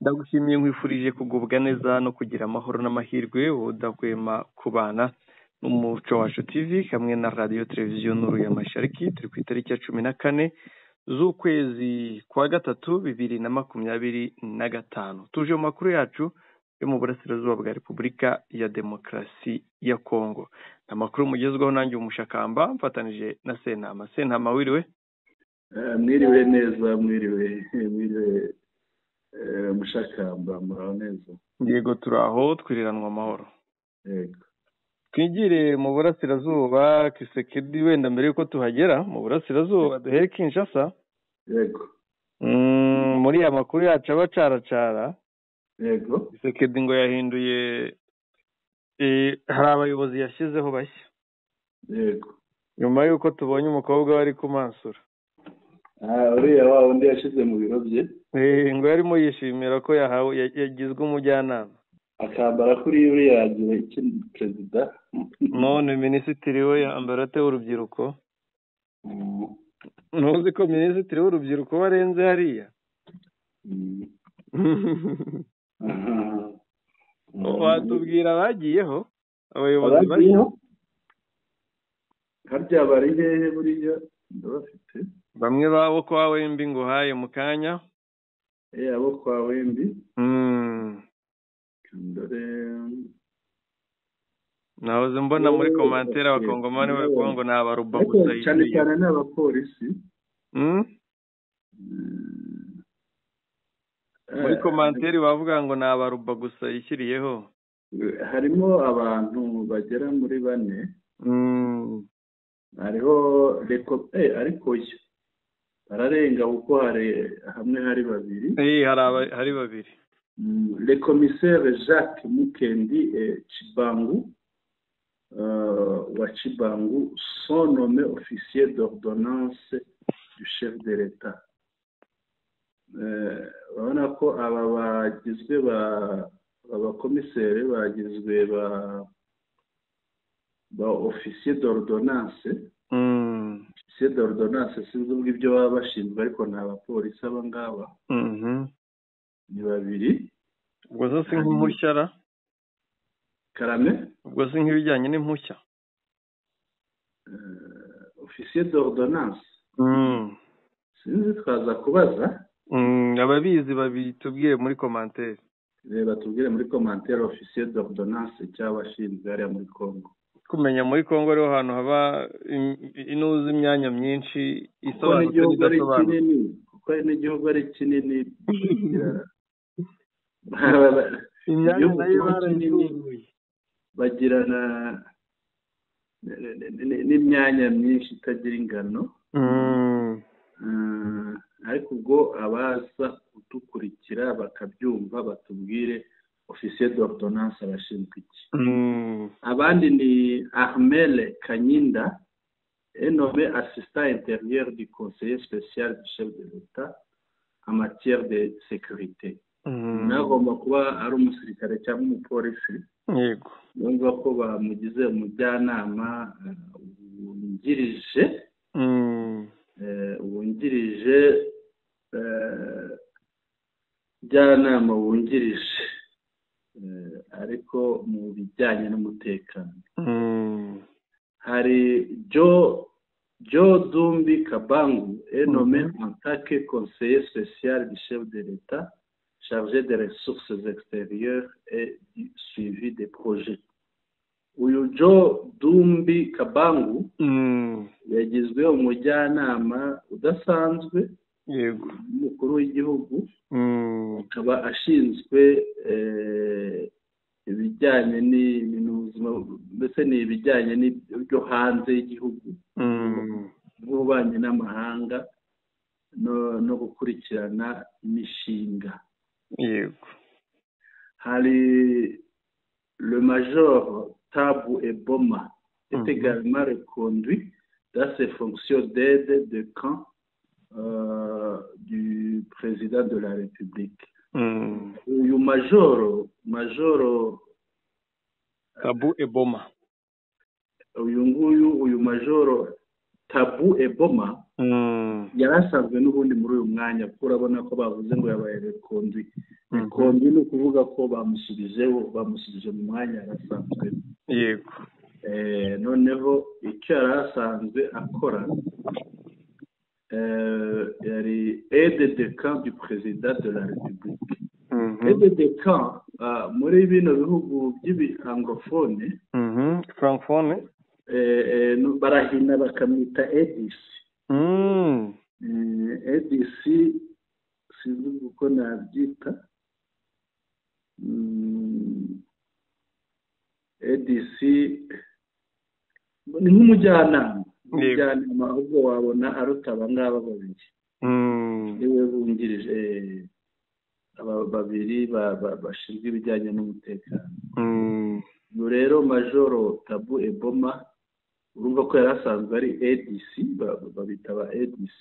Ndagushimiye nkwifurije kugubwa neza no kugira amahoro n'amahirwe udahwema kubana n'umuco wacu TV hamwe na radio televiziyo Nuru ya Mashariki. Turi ku itariki ya 14 z'ukwezi kwa gatatu 2025. Tuje mu makuru yacu yo mu burasirazuba bwa Repubulika ya Demokarasi ya Kongo. Amakuru mugezweho nanjye umushakamba mfatanije na Sentama wiriwe. Mwiriwe neza, mwiriwe mushakamba muraho neza. Yego turaho twiriranwa amahoro. Yego. Twigire mu burasirazuba Kisekedi wenda mbere yuko tuhagera mu burasirazuba duhere Kinshasa. Yego. Muri ya makuru yacu abacaracara. Yego. Kisekedi ngo yahinduye hari abayobozi yashyizeho bashya. Yego. Nyuma yuko tubonye umukobwa wari kumansura. Uriya wa undi yashize mu biro bye. Ngo yarimo yishimira ko yagizwe umujyanama. Akambara kuri uriya yagiye ikindi perezida. None minisitiri we yambara ate urubyiruko. Ntuzi ko minisitiri w'urubyiruko warenze hariya. Watubwira bagiyeho abayobozi bagiyeho harya bari hehe buriya ndabafite bamwe babo kwa Wembi ngo haye mu kanya abo kwa Wembi nahoze mbona muri commentaire abakongomani bavuga ngo nabaruba gusa cyane cyane n'abapolisi muri commentaire bavuga ngo nabaruba gusa yishyiriyeho harimo abantu bagera muri 4 hariho ariko bararenga kuko hamwe hari 2 hari 2 le commissaire Jacques Mukendi et Chibangu wa Chibangu sont nommés officiers d'ordonnance du chef de l'État. Urabona ko aba bagizwe abakomiseri bagizwe ba officier d'ordonnance. Officier d'ordonnance sinzi ubwo ibyo baba bashinzwe ariko nta bapolisi aba ngaba. Ni 2. Ubwo zo nk'impushya Karame? Ubwo se nk'ibijyanye n'impushya. Officier d'ordonnance. Sinzi twaza kubaza. Ababizi babitubwiye muri commentaire. Reba tubwire muri commentaire officier d'ordonnance cy'abashinzwe hariya muri Kongo. Kumenya muri Kongo rero hantu haba inuza imyanya myinshi isobanutse n'idasobanutse. Kuko n'igihugu ari kinini. Imyanya nayo barayisuzuye. Bagirana n'imyanya myinshi itagira ingano. Ariko ubwo abaza kudukurikira bakabyumva batubwire officier d'ordonnance abashinzwe iki. Abandi ni Armel Kanyinda est nommé assistant intérieur du conseiller spécial du chef de l'État en matière de sécurité. Nagomba kuba ari umusirikare cyangwa umupolisi. Yego. Numva ko bamugize umujyanama wungirije. Jyanama wungirije ariko mu bijyanye n'umutekano. Hari Jo Dumbi Kabangu est nommé en tant que conseiller spécial du chef de l'État chargé des ressources extérieures et du suivi des projets. Uyu Jo Dumbi Kabangu yagizwe umujyanama udasanzwe yego umukuru w'igihugu akaba ashinzwe ibijyanye n'ubuzima mbese ni ibijyanye n'ibyo hanze y'igihugu n'ububanyi n'amahanga no gukurikirana imishinga. Yego. Hari le major Tabu Eboma est également reconduit dans ses fonctions d'aide de camp du président de la République. Uyu majoro Tabu Eboma. Uyu majoro Tabu Eboma yarasanzwe n'ubundi muri uyu mwanya kuko urabona ko bavuze ngo yabaye reconduit kombi ni ukuvuga ko bamusubije mu mwanya yarasanzwe. Yego. Noneho icyo yari asanzwe akora yari aide de camp du président de la République. Aide de camp muri bino bihugu by'anglophone, francophone, barahina bakamwita ADC. ADC sinzi uko nabyita. ADC ni nk'umujyanama ahubwo wabona aruta abangaba babiri. Niwe bungirije babiri bashinzwe ibijyanye n'umutekano. Ubu rero Majoro Tabu Eboma urumva ko yari asanzwe ari ADC, babita ba ADC,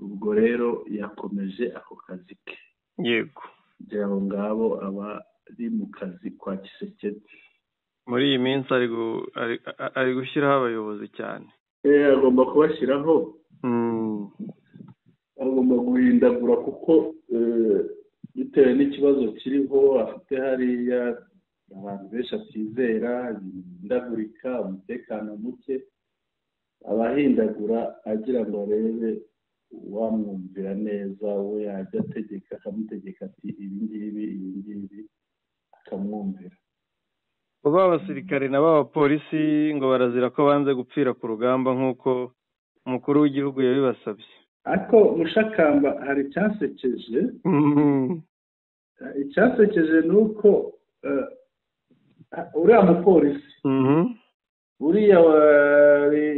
ubwo rero yakomeje ako kazi ke. Yego. kugira ngo ngabo abari mu kazi kwa Kisekedi. Muri iyi minsi ari gushyiraho abayobozi cyane. Agomba kubashyiraho, agomba guhindagura kuko bitewe n'ikibazo kiriho afite hariya, abantu benshi atizera, indagurika, umutekano muke, abahindagura agira ngo arebe uwamwumvira neza, we yajya ategeka akamutegeka ati ibi ngibi akamwumvira. Ubu abasirikare n'abapolisi ngo barazira ko banze gupfira ku rugamba nk'uko umukuru w'igihugu yabibasabye. Ariko Mushakamba hari icyasekeje, icyasekeje ni uko uriya mupolisi uriya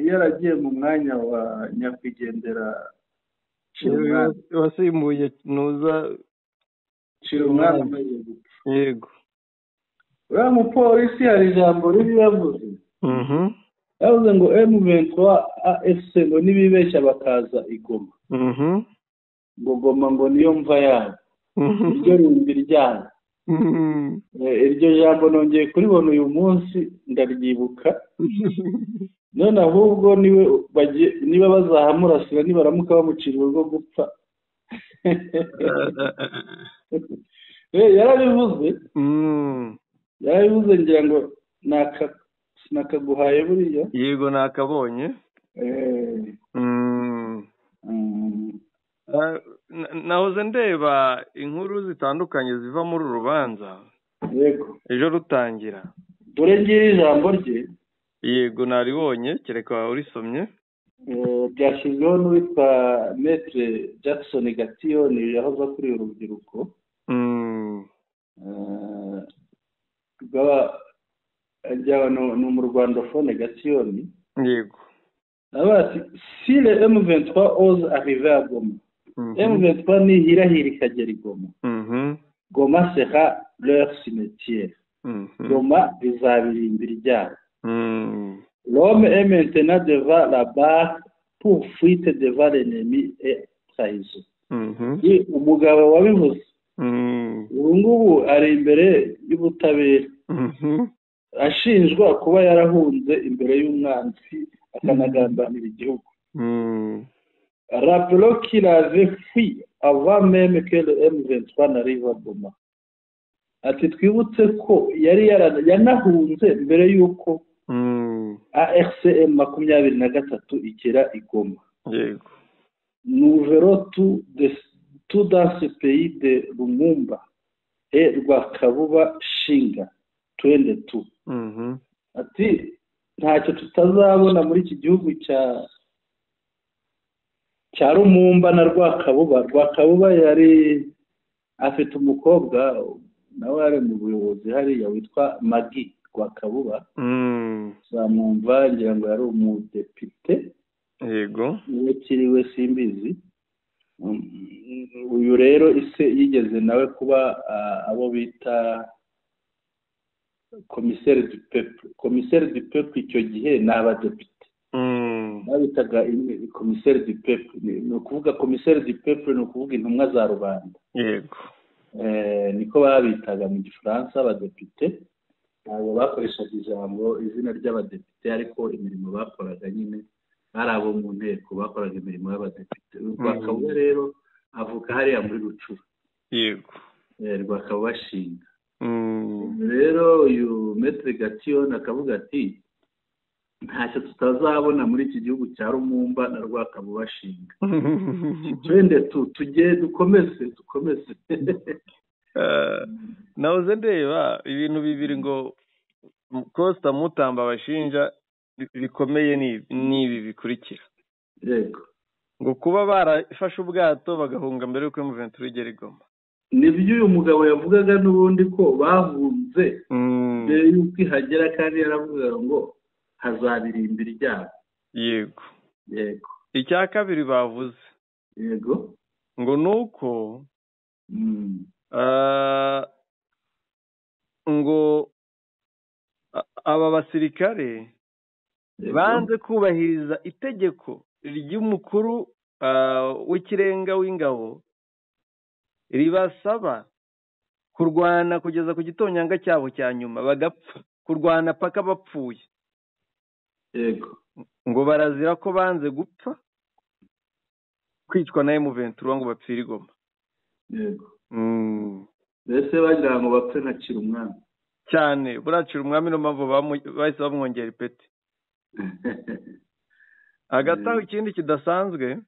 yaragiye mu mwanya wa nyakwigendera wasimbuye Nuza Cirumwami amaze gupfa. Yego. Uriya mupolisi hari ijambo ribi yavuze, yavuze ngo M23 AFC ngo nibibeshya bakaza igoma, ngo Goma ngo niyo mva yabo, iryo rumbi ryabo. Iryo jambo nongeye kuribona uyu munsi ndaryibuka. None ahubwo niba bazahamurasira nibaramuka bamucira urwo gupfa. Yarabivuze ngira ngo nakaguhaye buriya. Yego nakabonye. Nahoze ndeba inkuru zitandukanye ziva muri uru rubanza. Yego. Ejo rutangira. Dore ngira ijambo rye. Yego naribonye, kereka urisomye. Byashyizweho n'uwitwa Maître Jackson Gatiyoni yahoze akuriye urubyiruko. Ni mu Rwandophone Gatiyoni. Yego. Abati si le M23 ose arriver à Goma, M23 nihirahira ikagera i Goma, Goma sera leur cimetière. Goma bizabirimbira iryabo. L'homme est maintenant devant la barre pour fuite devant l'ennemi et trahison. Umugabo wabivuze ubu ngubu ari imbere y'ubutabera, ashinjwa kuba yarahunze imbere y'umwanzi akanagambanira igihugu. Rappelons qu'il avait fui avant même que le M23 n'arrive à Goma. Ati twibutse ko yari yanahunze mbere y'uko ARCM 23 igera i Goma. Yego. Nous verrons tout dans ce pays de Lumumba et Rwakabuba Shinga 22. Ati ntacyo tutazabona muri iki gihugu cya Lumumba na Rwakabuba. Rwakabuba yari afite umukobwa nawe ari mu buyobozi hariya witwa Magi Rwakabuba. Zamumva ngira ngo yari umudepite. Yego. Niwe kiriwe simbizi. Uyu rero ise yigeze nawe kuba abo bita commissaire du peuple. Commissaire du peuple icyo gihe ni abadepite. Babitaga commissaire du peuple. Ni ukuvuga commissaire du peuple ni ukuvuga intumwa za rubanda. Yego. Niko babitaga mu Gifaransa abadepite. Ntabwo bakoreshaga izina ry'abadepite, ariko imirimo bakoraga nyine ari abo mu nteko bakoraga imirimo y'abadepite. Rwakabuba rero avuka hariya muri Rucuru. Yego. Rwakabashinga. Rero uyu Maître Gatiyoni akavuga ati ntacyo tutazabona muri iki gihugu cya Rumumba na Rwakabashinga. Twende tujye dukomeze. Nahoze ndeba ibintu bibiri ngo Costa Mutamba bashinja bikomeye n'ibi bikurikira. Yego. Ngo kuba barafashe ubwato bagahunga mbere y'uko M23 igera i Goma. Nibyo uyu mugabo yavugaga n'ubundi ko bahunze mbere y'uko ihagera kandi yaravuga ngo hazabirimbira ryabo. Yego. Yego. Icya kabiri bavuze. Yego. Ngo nuko ngo aba basirikare banze kubahiriza itegeko ry'umukuru w'ikirenga w'ingabo ribasaba kurwana kugeza ku gitonyanga cyabo cya nyuma bagapfa, kurwana paka bapfuye. Yego. Ngo barazira ko banze gupfa kwicwa na M23 ngo bapfire i Goma. Yego. Mbese bagira ngo bapfe nka Cirumwami. Cyane buracira umwami no mpamvu bahise bamwongera ipeti. Agataho ikindi kidasanzwe.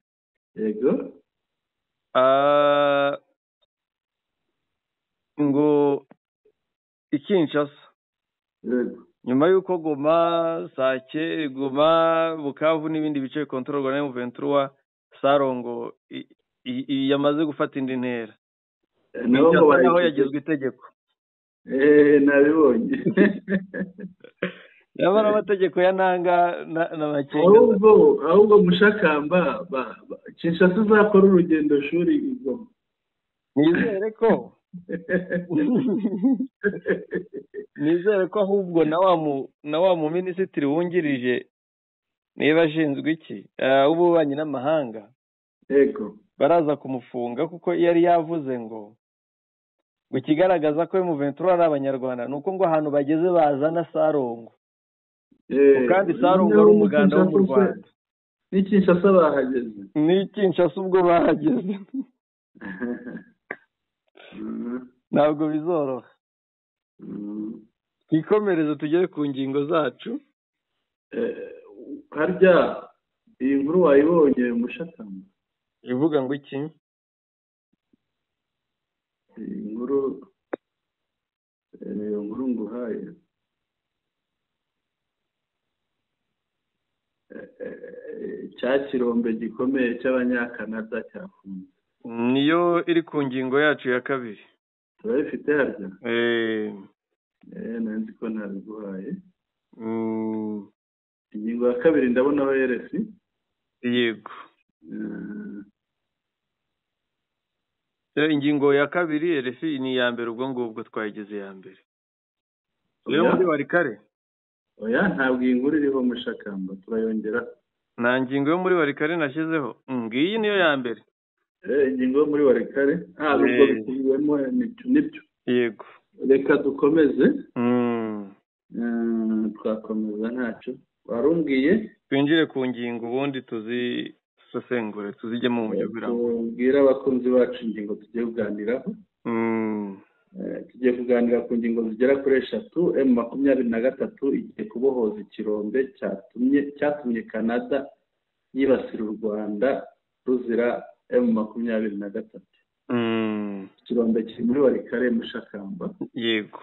Yego. Ngo Kinshasa. Yego. Nyuma y'uko Goma, Sake, Goma, Bukavu n'ibindi bice bikontororwa na M23, Sarongo yamaze gufata indi ntera. Naho yagizwe itegeko. Nabibonye. Yabara amategeko ya nanga na makenga. Ahubwo Mushakamba Kinshasa uzakora urugendo shuri izo. Nizere ko ahubwo na wa mu minisitiri wungirije niba ashinzwe iki ububanyi n'amahanga. Yego. Baraza kumufunga kuko yari yavuze ngo ikigaragaza ko M23 ari abanyarwanda nuko ngo ahantu bageze bazana Sarongo. Kandi Sarongo ari umuganda wo mu Rwanda. Ni Kinshasa bahageze. Ni Kinshasa ubwo bahageze. Ntabwo bizoroha. Twikomereze tugere ku ngingo zacu. Harya iyi nkuru wayibonye Mushakamba? Ivuga ngo iki? Iyo nkuru nguhaye. Cya kirombe gikomeye cy'Abanyakanada cyafunze. Niyo iri ku ngingo yacu ya kabiri. Turabifite harya? Nanzi ko ntabiguhaye. Ingingo ya kabiri ndabonaho RFI. Yego. Ingingo ya kabiri RFI ni ya mbere ubwo ngubwo twayigeze ya mbere. Rero muri Warikare? Oya ntabwo iyi nkuru iriho Mushakamba turayongera. Nta ngingo yo muri Warikare nashyizeho. Ngiyi niyo ya mbere. Ingingo yo muri Warikare ubwo bikubiwemo nibyo. Yego. Reka dukomeze. Twakomeza ntacyo. Warumbwiye? Twinjire ku ngingo ubundi tuzisesengure tuzijye mu buryo bw'irambuye. Tubwire abakunzi bacu ingingo tugiye kuganiraho. Tugiye kuganira ku ngingo zigera kuri 3. M23 igiye kubohoza ikirombe cyatumye Canada yibasira u Rwanda ruzira M23. Ikirombe kiri muri Warikare Mushakamba. Yego.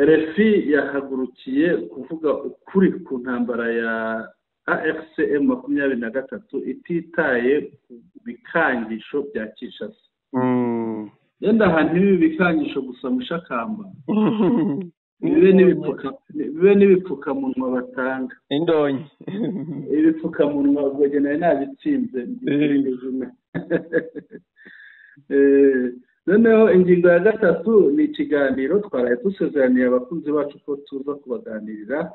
RFI yahagurukiye kuvuga ukuri ku ntambara ya AFC M23 ititaye ku bikangisho bya Kinshasa. Yenda ahantu ibi bikangisho gusa Mushakamba. Bibe n'ibipfukamunwa batanga. Indonyi. Ibipfukamunwa ubwo nawe nabitsinze. Noneho ingingo ya 3 ni ikiganiro twaraye dusezeraniye abakunzi bacu ko tuza kubaganirira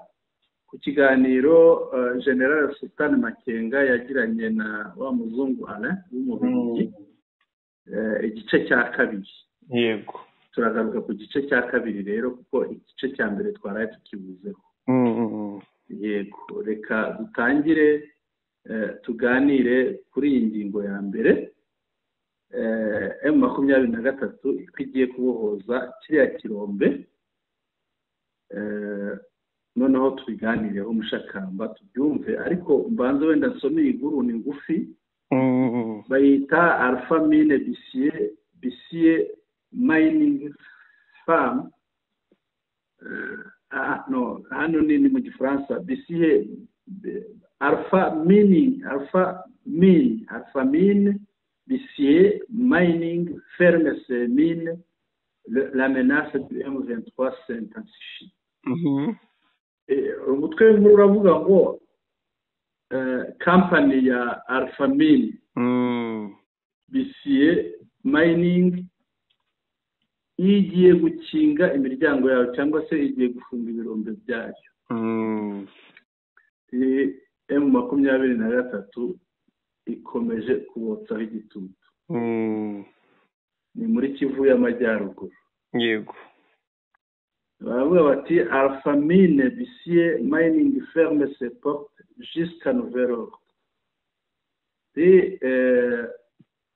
ku kiganiro General Sultan Makenga yagiranye na wa muzungu Alain w'Umubiligi. Igice cya kabiri. Yego. Turagaruka ku gice cya kabiri rero kuko igice cya mbere twaraye tukibuzeho. Yego, reka dutangire tuganire kuri iyi ngingo ya mbere. M23 ko igiye kubohoza kiriya kirombe, noneho tubiganireho umushakamba tubyumve, ariko mbanze wenda nsome iyi nkuru, ni ngufi. Bayita Alpha Mine Bissier Mining Farm. No, hano ni mu Gifaransa. Bissier Alpha Mine Bissier Mining Ferme ses mines. La menace du M23 s'intensifie. Umutwe w'inkuru uravuga ngo company ya Alpha Mine Bissier Mining igiye gukinga imiryango yayo cyangwa se igiye gufunga ibirombe byayo. M23 ikomeje kubotsaho igitutu. Ni muri Kivu y'Amajyaruguru. Yego. Baravuga bati Alpha Mine Bissier Mining ferme ses portes jusqu'à nouvel ordre.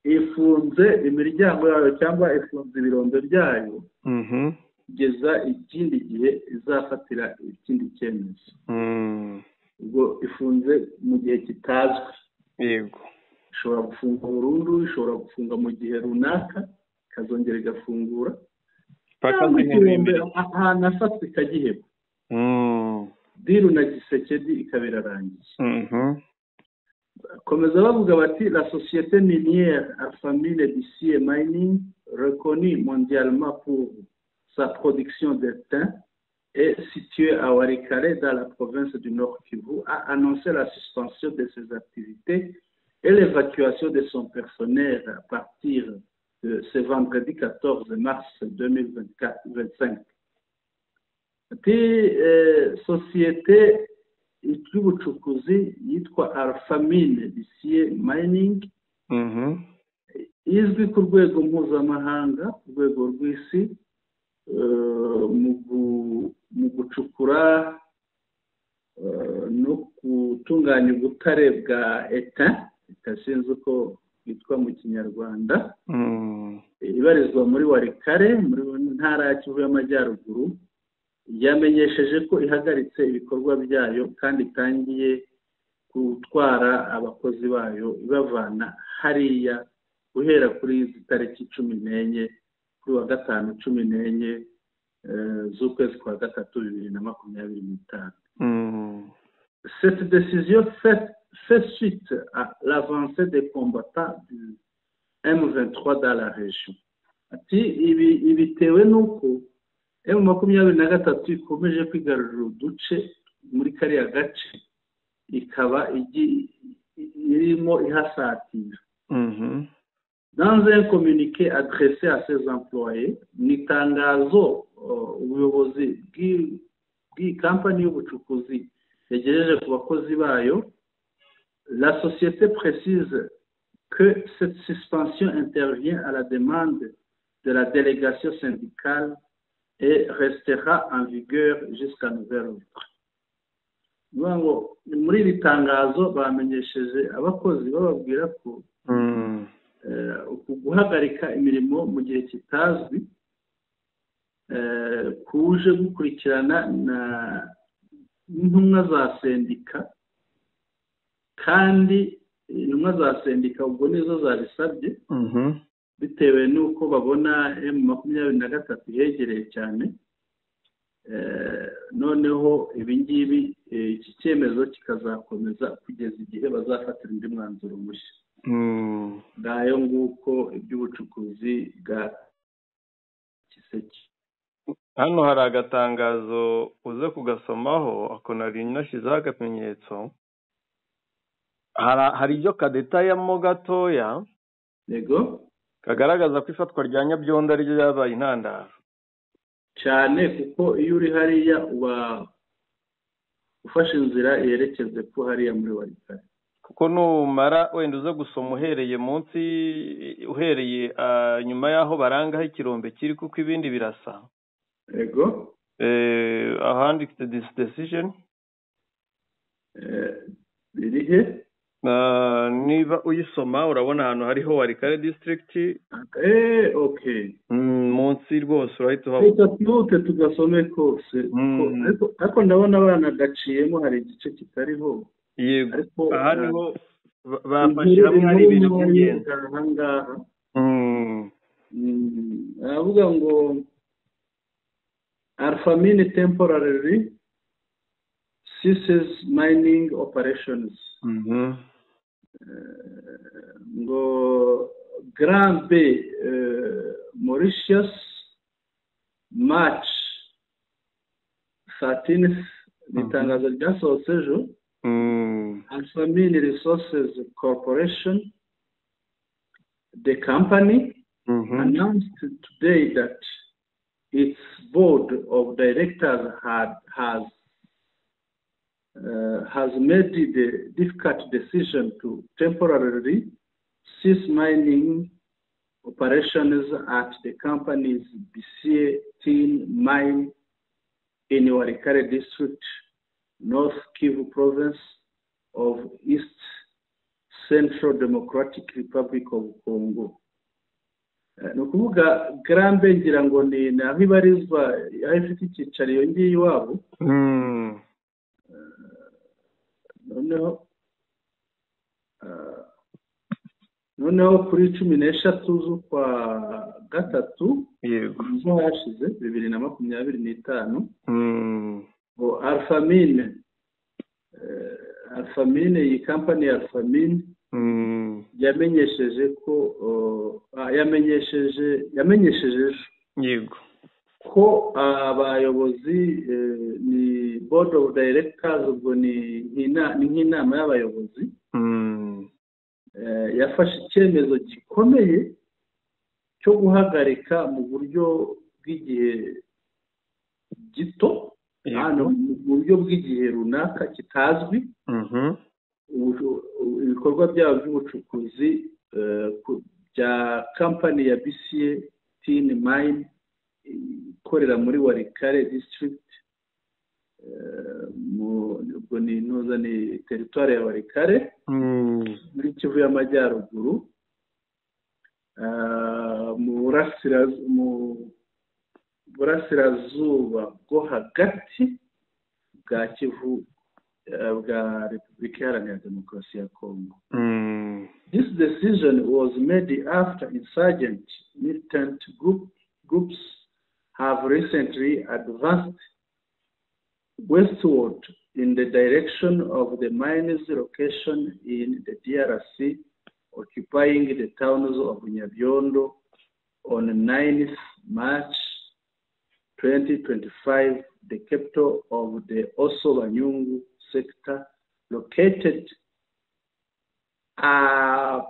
Ifunze imiryango yayo cyangwa ifunze ibirombe byayo kugeza ikindi gihe izafatira ikindi cyemezo. Ubwo ifunze mu gihe kitazwi. Yego. Ishobora gufunga burundu, ishobora gufunga mu gihe runaka, ikazongera igafungura. Ahantu afatwa ikagiheba. Diru na Gisekedi ikabirarangiye. Komeza bavuga bati la société minière Alpha Mine Bissier Mining, reconnue mondialement pour sa production de thym, est située à Walikale dans la province du Nord Kivu, a annoncé la suspension de ses activités et l'évacuation de son personnel à partir de ce vendredi 14 mars 2025. Société y'ubucukuzi yitwa Alpha Mine Bissier Mining, izwi ku rwego mpuzamahanga, ku rwego rw'isi, mu gucukura no gutunganya ubutare bwa eta sinzi uko bwitwa mu Kinyarwanda, ibarizwa muri Walikale muri ntara ya Kivu y'Amajyaruguru. Yamenyesheje ko ihagaritse ibikorwa byayo kandi itangiye gutwara abakozi bayo ibavana hariya guhera kuri izi tariki 14 kuri wa gatanu 14 z'ukwezi kwa gatatu 2025. Cette décision fait suite à l'avancée des combattants du M23 dans la région. Ati ibitewe nuko M23 ikomeje kwigarurira uduce muri kariya gace, ikaba irimo ihasatira. Dans un communiqué adressé à ses employés, n'itangazo ubuyobozi bw'iyi kampani y'ubucukuzi yagejeje ku bakozi bayo, la société précise que cette suspension intervient à la demande de la délégation syndicale et restera en vigueur jusqu'à nouvel ordre. Muri iri tangazo bamenyesheje abakozi bababwira ko guhagarika imirimo mu gihe kitazwi kuje gukurikirana n'intumwa za sendika, kandi intumwa za sendika ubwo nizo zabisabye bitewe n'uko babona M23 yegereye cyane. Noneho ibingibi iki cyemezo kikazakomeza kugeza igihe bazafatira undi mwanzuro mushya. Ngayo nguko iby'ubucukuzi bwa Kiseke. Hano hari agatangazo uze kugasomaho, ako nari nashyizeho akamenyetso. Hari ibyo kadetayamo gatoya, yego, kagaragaza ko ifatwa rya Nyabyondo ari ryo ryabaye intandaro cyane, kuko iyo uri hariya uba ufashe inzira yerekeze ko hariya muri Walikale. Kuko numara wenda uze gusoma uhereye munsi, uhereye nyuma y'aho barangaho ikirombe kiri, kuko ibindi birasa. Yego. Ahanditse this decision. Birihe? niba uyisoma urabona ahantu hariho Walikale district. Okay. Munsi rwose urahita uhabona tugasome kose. Ariko ndabona abana gaciyemo hari igice kitariho. Yego aha niho bafashe hamwe hari ibintu by'ingenzi ahangaha. Avuga ngo Alphamine temporarily ceases mining operations. Ngo Grand Bay, Mauritius, March 13th, itangazo ryasohotse ejo. Alphamine Resources Corporation, the company, announced today that its board of directors has made the difficult decision to temporarily cease mining operations at the company's BCA tin mine in Walikale district, North Kivu province of East Central Democratic Republic of Congo. Ni ukuvuga Grambe ngira ngo ni naho ibarizwa aho ifite icyicaro iyo ngiyo iwabo. noneho kuri 13 z'ukwa gatatu ejo hashize 2025 ngo Alphamine iyi company ya Alphamine yamenyesheje ko yamenyesheje yego ko abayobozi ni board of directors ubwo ni nk'inama y'abayobozi yafashe icyemezo gikomeye cyo guhagarika mu buryo bw'igihe gito hano mu buryo bw'igihe runaka kitazwi ibikorwa byabo by'ubucukuzi bya company ya BCA tin mine ikorera muri Walikale district ubwo ni noza ni territoire ya Walikale muri Kivu y'Amajyaruguru mu burasirazuba bwo hagati bwa Kivu bwa Repubulika Iharanira Demokarasi ya Congo. This decision was made after insurgent militant groups have recently advanced westward in the direction of the mine's location in the DRC, occupying the towns of Nyabiondo on 9th March 2025, the capital of the Oso Banyungu sector, located at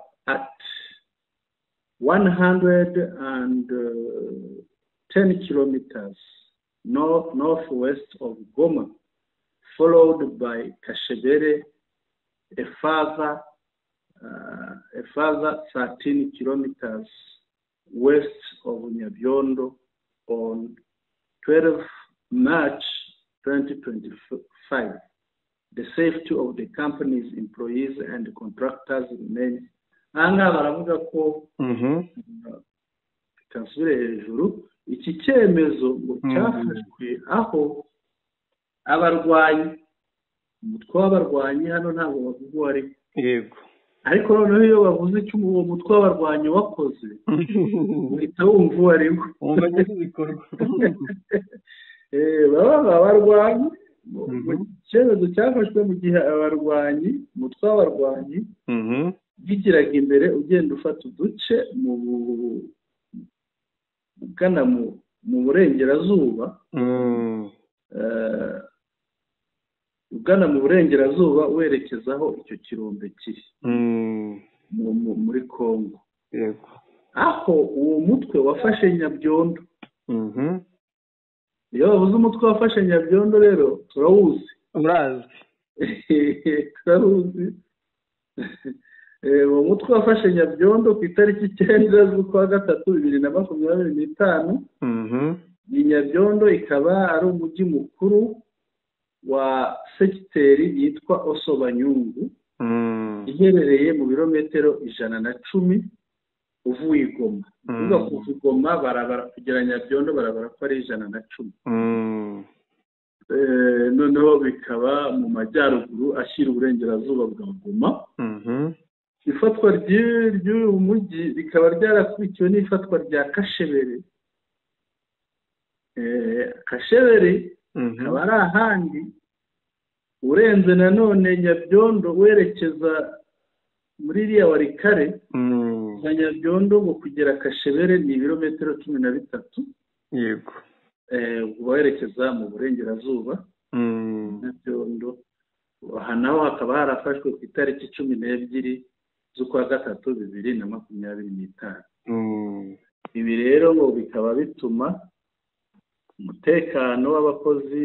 110 kilometers northwest of Goma, followed by Kashebere, a further 13 kilometers west of Nyabiondo on 12 March 2025. The safety of the company's employees and contractors remains. Anga baravuga ko kansubire hejuru iki cyemezo cyafashwe aho abarwanyi umutwe w'abarwanyi hano ntabwo bavuga wari yego ariko noneho iyo bavuze icyo uwo mutwe w'abarwanyi wakoze uhita wumva wari wumva n'ibikorwa baba abarwanyi icyemezo cyafashwe mu gihe abarwanyi umutwe w'abarwanyi bigiraga imbere ugenda ufata uduce ugana mu burengerazuba werekezaho icyo kirombe kiri muri Congo yego aho uwo mutwe wafashe Nyabyondo iyo bavuze umutwe wafashe Nyabyondo rero turawuzi turaruzi uwo mutwe wafashe Nyabyondo ku itariki 9 z'ukwa gatatu 2025 ni Nyabyondo ikaba ari umujyi mukuru wa sekiteri yitwa Oso Banyungu iherereye mu birometero 110 uvuye i Goma. Uvuga kuva i Goma barabara kugera Nyabyondo barabara ko ari 110. Noneho bikaba mu majyaruguru ashyira uburengerazuba bwa Goma. Ifatwa ry'uyu mujyi rikaba ryarakurikiwe n'ifatwa rya Kashebere. Kashebere akaba ari ahandi urenze nanone Nyabyondo werekeza muri iriya Warikare. Nyabyondo ngo kugera Kashebere ni ibirometero 13. Yego. Werekeza mu burengerazuba. Nyabyondo aha naho hakaba harafashwe ku itariki 12 z'ukwa gatatu 2025. Ibi rero ngo bikaba bituma umutekano w'abakozi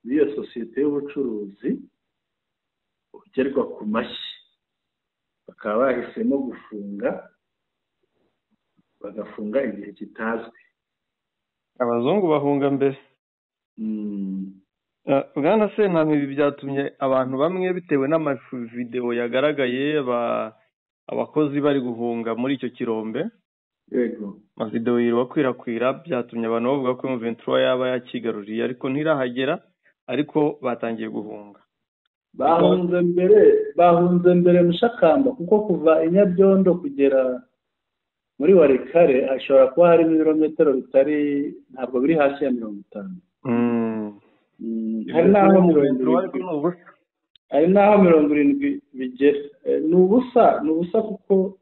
b'iyo sosiyete y'ubucuruzi ugerwa ku mashyi. Bakaba bahisemo bagafunga igihe kitazwi. Abazungu bahunga mbere. Bwana Sentama, ibi byatumye abantu bamwe bitewe n'amavideo yagaragaye abakozi bari guhunga muri icyo kirombe. Yego. Amavideo yirakwirakwira byatumye abantu bavuga ko M23 yaba yakigaruriye ariko ntirahagera, ariko batangiye guhunga. Bahunze mbere Mushakamba kuko kuva Nyabyondo kugera muri Warikare ashobora kuba hari ibirometero bitari ntabwo biri hasi ya 50. Hari naho 70 hari naho 70 bigera. Ni ubusa kuko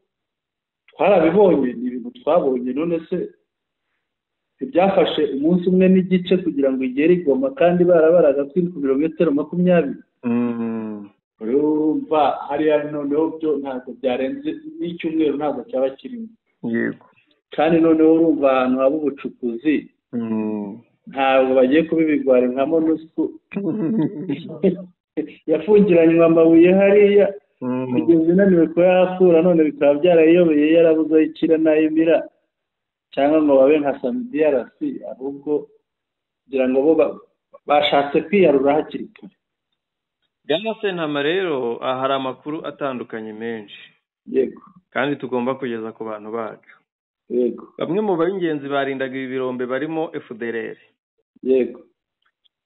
twarabibonye, ni ibintu twabonye. None se ibyafashe umunsi umwe n'igice kugira ngo igere i Goma kandi barabaraga ku birometero 20. Urumva hariya noneho byo ntabwo byarenze n'icyumweru, ntabwo cyaba kirimo. Yego. Kandi noneho urumva ahantu haba ubucukuzi ntabwo bagiye kubibigwara nka MONUSCO yafungiranywe amabuye hariya kugeza inaniwe kuyakura, none bikaba byarayiyobeye yarabuze aho ikira n'ayimira, cyangwa ngo babe nka SAMIDRC, ahubwo kugira ngo bo bashatse kwiyarura hakiri kare. Bwana Sentama, rero hari amakuru atandukanye menshi. Yego. Kandi tugomba kugeza ku bantu bacu. Yego. Bamwe mu b'ingenzi barindaga ibi birombe barimo FDLR. Yego.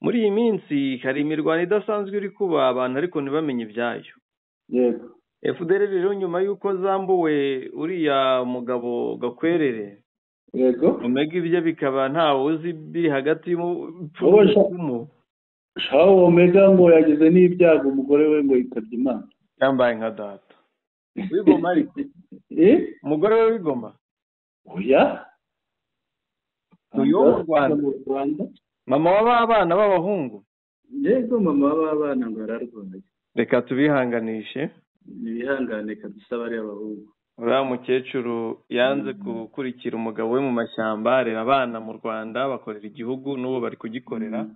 Muri iyi minsi hari imirwano idasanzwe iri kuba abantu ariko ntibamenye ibyayo. Yego. FDLR rero nyuma y'uko zambuwe uriya mugabo Gakwerere. Yego. Omega ibyo bikaba ntawe uzi biri hagati y'umu Shawo Omega ngo yagize n'ibyago umugore we ngo yitabye Imana. Yambaye nka data. Wigoma ariko. Umugore we wigoma. Oya. Uyo mu Rwanda. Mama w'abana b'abahungu. Yego, mama w'abana ngo ararwaye. Reka tubihanganishe. Ibihangane kadusaba ari abahungu. Uriya mukecuru yanze gukurikira umugabo we mu mashyamba, arera abana mu Rwanda bakorera igihugu n'ubu bari kugikorera.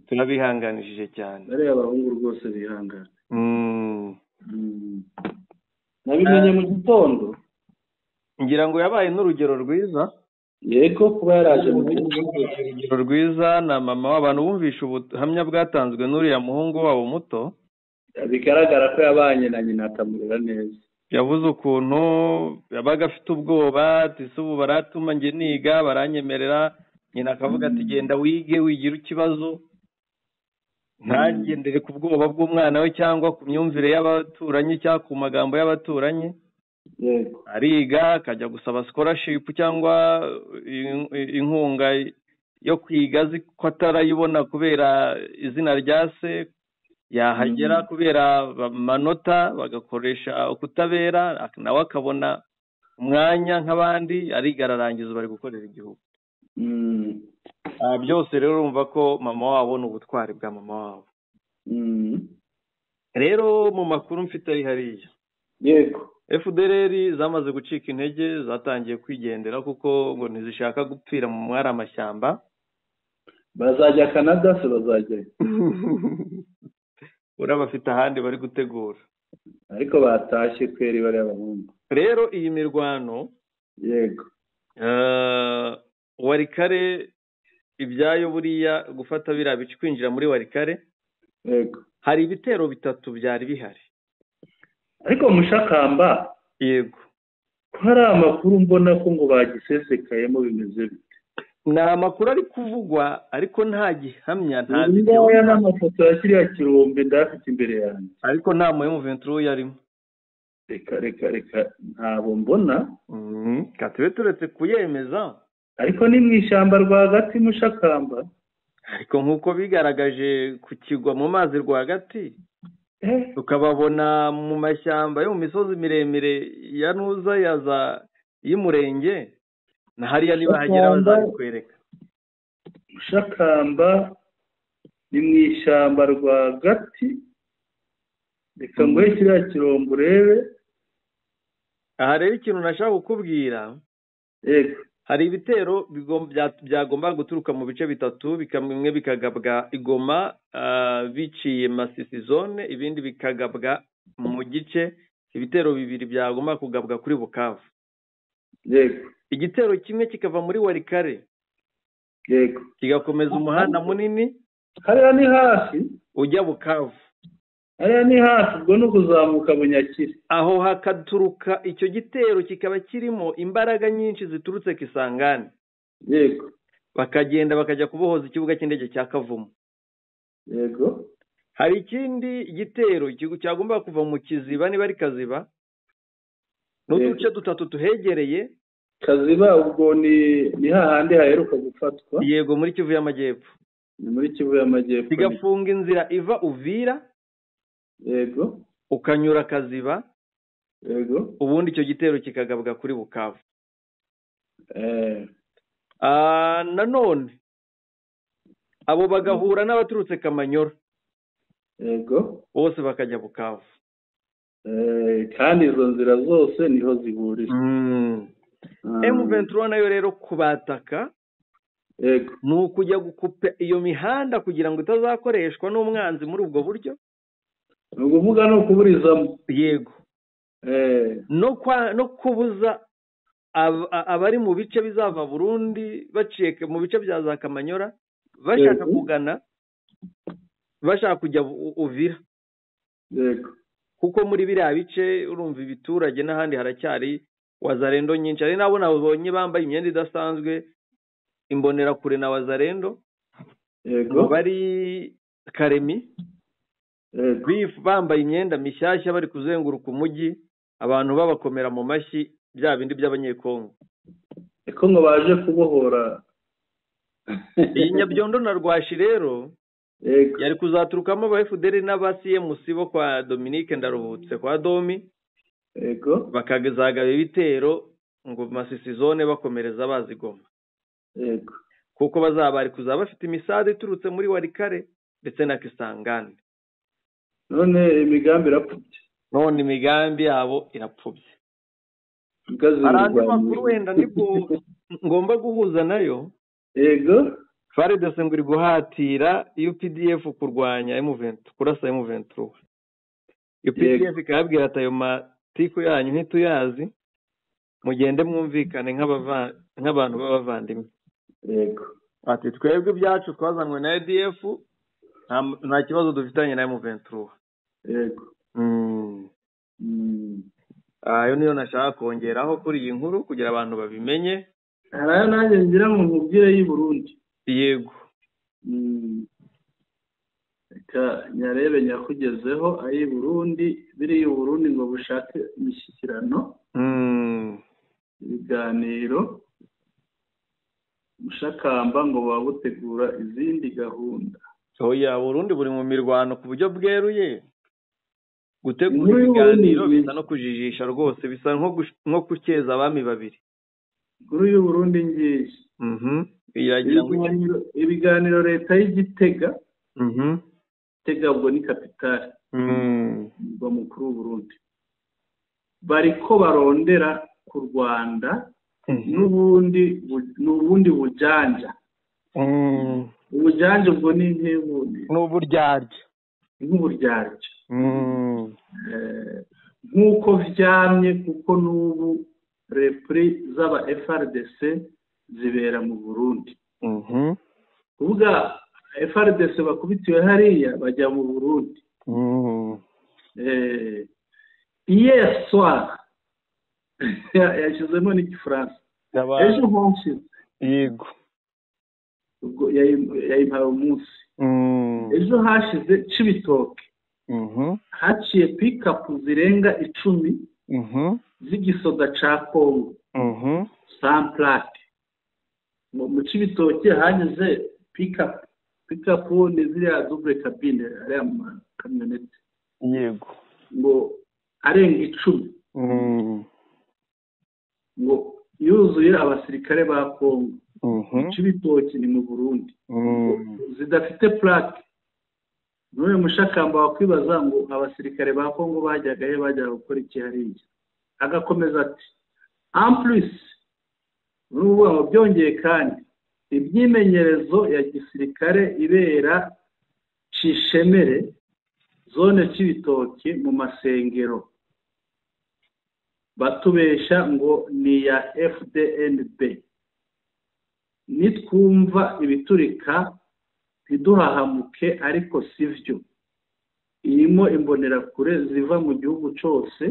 Turabihanganishije cyane. Ari abahungu rwose bihangana. Nabimenye mu gitondo. Ngira ngo yabaye n'urugero rwiza. Yego, kuba yaraje mu urugero rwiza na mama w'abantu bumvisha ubuhamya bwatanzwe n'uriya muhungu wabo muto. Bigaragara ko yabanye na nyina akamurera neza. Yavuze ukuntu yabaga afite ubwoba, ati ubu baratuma nge niga baranyemerera, nyina akavuga ati genda wige wigira ikibazo, ntagendere ku bwoba bw'umwana we cyangwa ku myumvire y'abaturanyi cyangwa ku magambo y'abaturanyi. Yego. Ariga akajya gusaba scholarship cyangwa inkunga yo kwiga ko atarayibona kubera izina rya se, yahagera kubera amanota bagakoresha ukutabera, nawe akabona umwanya nk'abandi, ariga ararangiza bari gukorera igihugu. Byose rero urumva ko mama wabo ni ubutwari bwa mama wabo. Rero mu makuru mfite ari hariya. Yego. FDLR zamaze gucika intege, zatangiye kwigendera kuko ngo ntizishaka gupfira mu mwari amashyamba. Bazajya Canada se bazajya. Urabafite ahandi bari gutegura. Ariko batashye kweri bari abahungu. Rero iyi mirwano. Yego. Warikare ibyayo buriya gufata biriya bice kwinjira muri Warikare. Yego. Hari ibitero bitatu byari bihari. ariko Mushakamba yego hari amakuru mbona ko ngo bagisesekayemo bimeze bite? ni amakuru ari kuvugwa ariko nta gihamya nta video n'amafoto ya kiriya kirombe ndafite imbere yanjye, ariko nta mu M23 yarimo. reka ntabo mbona katube turetse kuyemeza, ariko ni mu ishyamba rwagati Mushakamba, ariko nk'uko bigaragaje ku kigwa mu mazi rwagati tukababona mu mashyamba yo mu misozi miremire ya Nuza yaza y'Umurenge na hariya niba hagera bazabikwereka. Mushakamba ni mu ishyamba rwagati, reka nguhe kiriya kirombo urebe. Aha rero ikintu nashaka kukubwira, yego hari ibitero byagomba guturuka mu bice bitatu, bimwe bikagabwa Igoma biciye Masisi zone, ibindi bikagabwa mu gice, ibitero bibiri byagomba kugabwa kuri Bukavu. yego Igitero kimwe kikava muri Warikare, yego kigakomeza umuhanda munini hariya ni hafi ujya Bukavu, hariya ni hafi ubwo no kuzamuka Bunyakiri. aho hakaturuka icyo gitero kikaba kirimo imbaraga nyinshi ziturutse Kisangani. yego bakagenda bakajya kubohoza ikibuga cy'indege cya Kavumu. yego hari ikindi gitero cyagomba kuva mu Kiziba, niba ari Kaziba, n'uduce dutatu tuhegereye. Kaziba ubwo ni hahandi haheruka gufatwa, yego muri Kivu y'Amajyepfo, ni muri Kivu y'Amajyepfo, bigafunga inzira iva Uvira, yego ukanyura Kaziba, yego ubundi icyo gitero kikagabwa kuri Bukavu. Nanone abo bagahura n'abaturutse Kamanyora, yego bose bakajya Bukavu. kandi izo nzira zose niho zihurira. M23 nayo rero kubataka yego ni ukujya gukupa iyo mihanda kugira ngo itazakoreshwa n'umwanzi muri ubwo buryo. ni ukuvuga no kuburizamo, yego no kubuza abari mu bice bizava Burundi baciye mu bice bya za Kamanyora bashaka kugana, bashaka kujya Uvira. yego kuko muri biriya bice urumva ibiturage n'ahandi haracyari wazarendo nyinshi. Ari nabo nabonye bambaye imyenda idasanzwe, imbonera kure na wazarendo, yego bari Karemi, bambaye imyenda mishyashya bari kuzenguruka umujyi, abantu babakomera mu mashyi, bya bindi by'abanyekongo. eko ngo baje kubohora iyi Nyabyondo na Rwashi rero yari kuzaturukamo aba FDL n'aba CMC bo kwa Dominique Ndaruhutse kwa Domi, yego bakagezagaba ibitero ngo Masisi zone bakomereza bazigoma. yego kuko bazaba bari kuzaba bafite imisade iturutse muri Warikare ndetse na Kisangani. none imigambi irapfubye, none imigambi yabo irapfubye. Arandi makuru wenda nibwo ngomba guhuza nayo. yego FARDC ngo iri guhatira UPDF kurwanya M23, kurasa M23. UPDF ikabwira ati ayo matiko yanyu ntituyazi, mugende mwumvikane nk'abantu b'abavandimwe. yego ati twebwe ibyacu twazanwe na ADF, nta kibazo dufitanye na M23. yego ayo niyo nashaka kongeraho kuri iyi nkuru kugira abantu babimenye. harayo nanjye ngira ngo nkubwire y'i Burundi. yego reka nyarebe nyakugezeho ay'i Burundi, biri y'u Burundi ngo bushake imishyikirano, ibiganiro. Mushakamba ngo baba butegura izindi gahunda. oya Burundi buri mu mirwano ku buryo bweruye. gutegura ibiganiro bisa no kujijisha rwose, bisa nko kukeza abami babiri. Kuri y'u Burundi ngiye ibiganiro leta y'Igitega, Gitega ubwo ni kapitali, umurwa mukuru w'u Burundi, bariko barondera ku Rwanda n'ubundi bujanja. ubujanja ubwo ni n'uburyarya, nk'uburyarya nk'uko vyamye, kuko n'ubu repri z'aba FRDC zibera mu Burundi. kuvuga FRDC bakubitiwe hariya bajya mu Burundi. hier soir yashyizemo n'igifaransa ejo hashize yego ubwo yayimpaye umunsi ejo hashize Cibitoke haciye pikapu zirenga 10 z'igisoda ca Kongo sans plaque mu Cibitoke hanyuze pikapu ni ziriya double cabine ariya kamyonete yego ngo arenga 10 ngo yuzuye abasirikare ba Kongo Cibitoke ni mu Burundi zidafite plaque none mushakamba wakwibaza ngo abasirikare ba Kongo bajyaga he bajya gukora iki hariya agakomeza ati en plus n'ubu byongeye kandi imyimenyerezo ya gisirikare ibera Cishemere zone Cibitoke mu masengero batubesha ngo ni ya FDNB nitwumva ibiturika ntiduhahamuke ariko sivyo irimo imbonerakure ziva mu gihugu cyose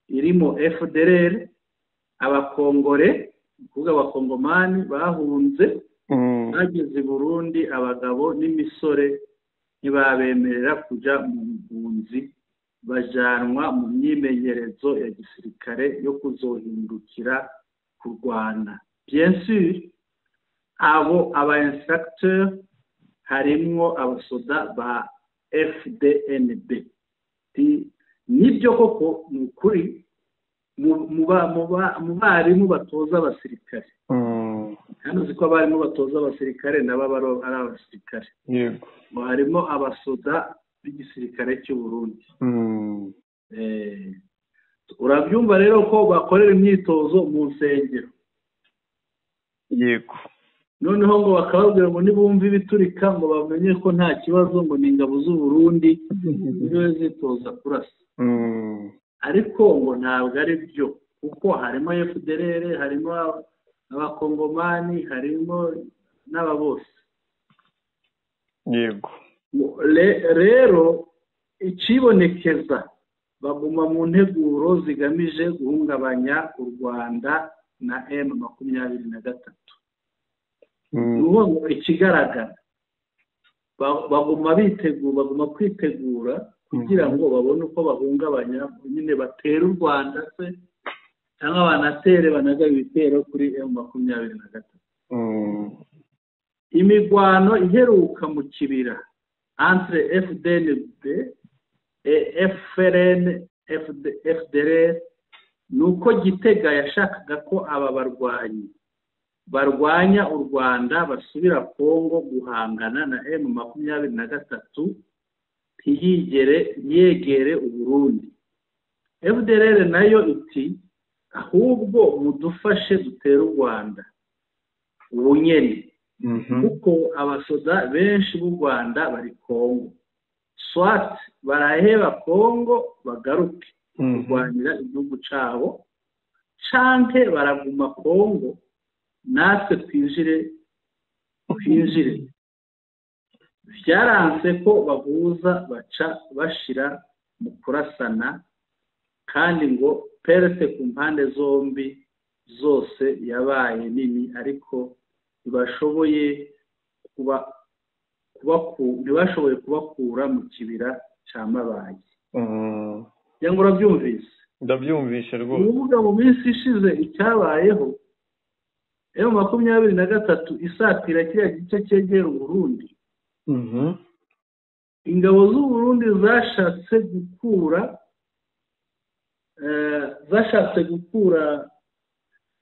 irimo FDLR abakongore kuvuga abakongomani bahunze bageze Burundi abagabo n'imisore ntibabemerera kuja mu bunzi bajanwa mu myimenyerezo ya gisirikare yo kuzohindukira kurwana bien sûr abo aba instructeur harimwo abasoda ba FDNB nibyo koko ni ukuri mu barimu batoza abasirikare hano ziko abarimu batoza abasirikare nabo ari abasirikare yego harimo abasoda b'igisirikare cy'u Burundi urabyumva rero ko bakorera imyitozo mu nsengero yego noneho ngo bakababwira ngo nibumva ibiturika ngo bamenye ko nta kibazo ngo ni ingabo z'u Burundi nizo zitoza kurasa ariko ngo ntabwo ari byo kuko harimo FDLR harimo abakongomani harimo n'ababose yego rero ikibonekeza baguma mu nteguro zigamije guhungabanya u Rwanda na M23 nuwo ikigaragara baguma kwitegura kugira ngo babone uko bahungabanya nyine batera u Rwanda se cyangwa banatere banagaye ibitero kuri M23 imigwano iheruka mu kibira entre FDLB et FDLR nuko Gitega yashakaga ko aba barwanya u Rwanda basubira Kongo guhangana na M23 yegere u Burundi FDLR nayo iti ahubwo mudufashe dutera u Rwanda ubunyene kuko abasoda benshi b'u Rwanda bari Kongo swat baraheba Kongo bagaruke kurwanira igihugu cabo canke baraguma Kongo natwe twinjire byaranze ko bahuza baca bashira mu kurasana kandi ngo perete ku mpande zombi zose yabaye nini ariko ntibashoboye kubakura mu kibira cya Mabayi cyangwa urabyumvise ndabyumvishe rwose uvuga mu minsi ishize icyabayeho M23 isatira kiriya gice cyegera u Burundi ingabo z'u Burundi zashatse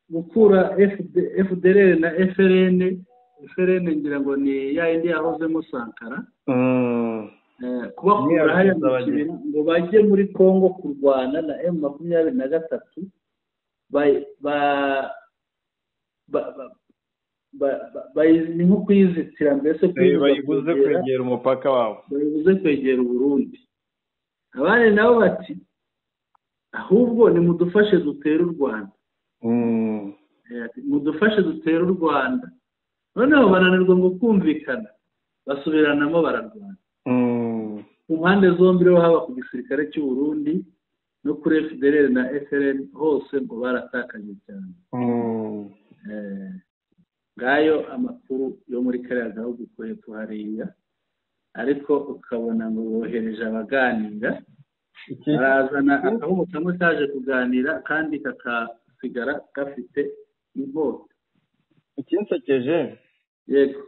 gukura FDLR na FRN ngira ngo ni ya indi yahozemo Sankara kubakura hariya mu kibira ngo bajye muri Kongo kurwana na M23 ni nko kwizitira mbese bayibuze kwegera umupaka wabo bayibuze kwegera u Burundi abandi nabo bati ahubwo ni mudufashe dutera u Rwanda mudufashe dutera u Rwanda noneho bananirwa ngo kumvikana basubiranamo bararwana ku mpande zombi rero haba ku gisirikare cy'u Burundi no kuri FDLR na FRN hose ngo baratakaje cyane. Ngayo amakuru yo muri kariya gahugu ko hepfo hariya, ariko ukabona ngo bohereje abaganira, barazana akahugu kamwe kaje kuganira kandi kakasigara gafite inkota. Ikinsekeje yego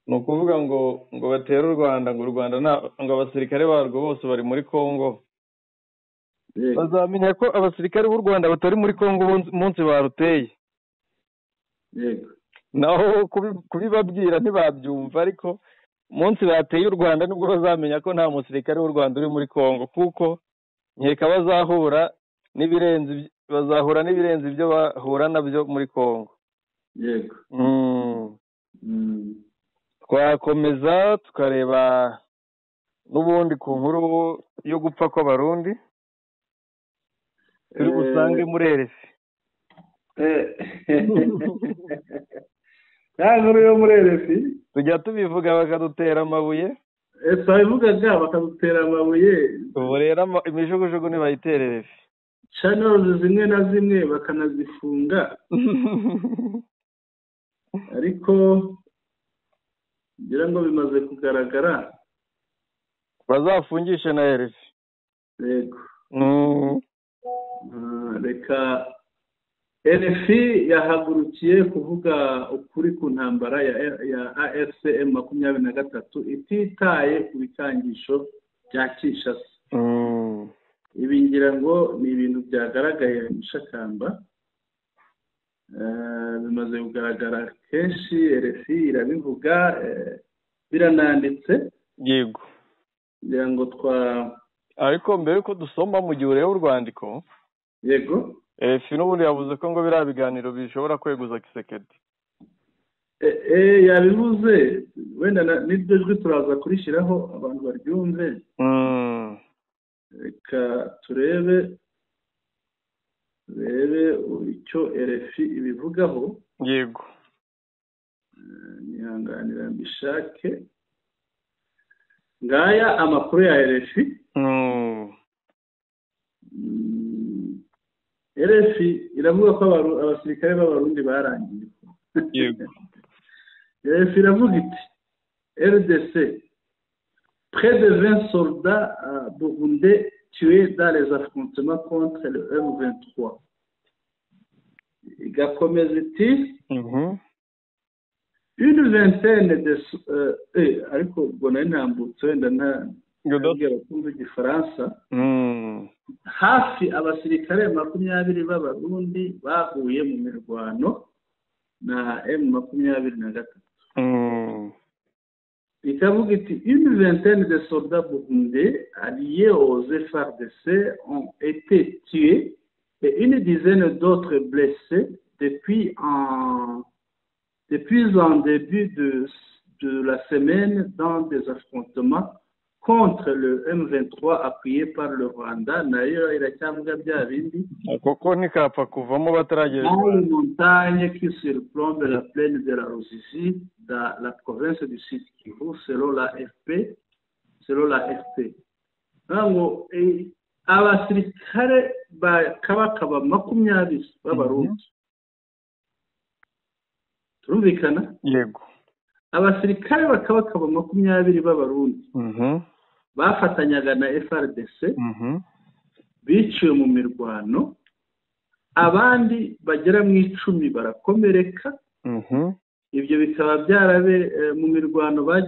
ni ukuvuga ngo batera u Rwanda, ngo u Rwanda ngo abasirikare barwo bose bari muri Kongo. Bazamenya ko abasirikare b'u Rwanda batari muri Kongo umunsi baruteye. Yego. Naho kubibabwira ntibabyumva, ariko umunsi bateye u Rwanda nibwo bazamenya ko nta musirikare w'u Rwanda uri muri Kongo, kuko nkeka bazahura n'ibirenze ibyo bahura nabyo muri Kongo. Yego. Twakomeza tukareba n'ubundi ku nkuru yo gupfa kw'abarundi turi busange muri RFI. Nkuru yo muri RFI tujya tubivuga bakadutera amabuye. Twabivugaga bakadutera amabuye. Ubu rero imijugujugu ntibayitere RFI. Channels zimwe na zimwe bakanazifunga. Ariko ngira ngo bimaze kugaragara bazafungishe na RFI. Yego. Reka RFI yahagurukiye kuvuga ukuri ku ntambara ya AFCM 23 ititaye ku bikangisho bya Kinshasa. Ibi ngira ngo ni ibintu byagaragaye mu Shakamba, bimaze kugaragara kenshi. RFI irabivuga, birananditse. Yego. Ngira ngo ariko mbere ko dusoma mu gihe ureba urwandiko. Yego. RFI n'ubundi yavuze ko ngo biriya biganiro bishobora kweguza Kisekedi. Yabivuze, wenda n'iryo jwi turaza kurishyiraho abantu baryumve. Reka turebe icyo RFI ibivugaho. Yego. Nihanganira mbishake. Ngaya amakuru ya RFI. RFI iravuga ko abasirikare b'abarundi barangiye. Yego. RFI iravuga iti RDC, près de 20 soldats burundais tués dans les affrontements contre le M23. Igakomeza iti une vingtaine de ariko ubwo nari ntambutse wenda ntabwira kumva igifaransa. Hafi abasirikare 20 b'abarundi baguye mu mirwano na M23. Ikavuga iti une vingtaine de soldats burundais alliés aux FARDC ont été tués et une dizaine d'autres blessés depuis en début de la semaine dans des affrontements contre le M23 appuyé par le Rwanda. Nayo iracyavuga bya bindi koko nikapfa kuvamo bataragera dans les montagnes qui surplombent la plaine de la Ruzizi dans la province du Sud Kivu selon la FP. Ngo abasirikare bakabakaba 20 b'abarundi. Turumvikana? Yego. Abasirikare bakabakaba 20 b'abarundi bafatanyaga na FRDC biciwe mu mirwano, abandi bagera mu 10 barakomereka. Ibyo bikaba byarabe mu mirwano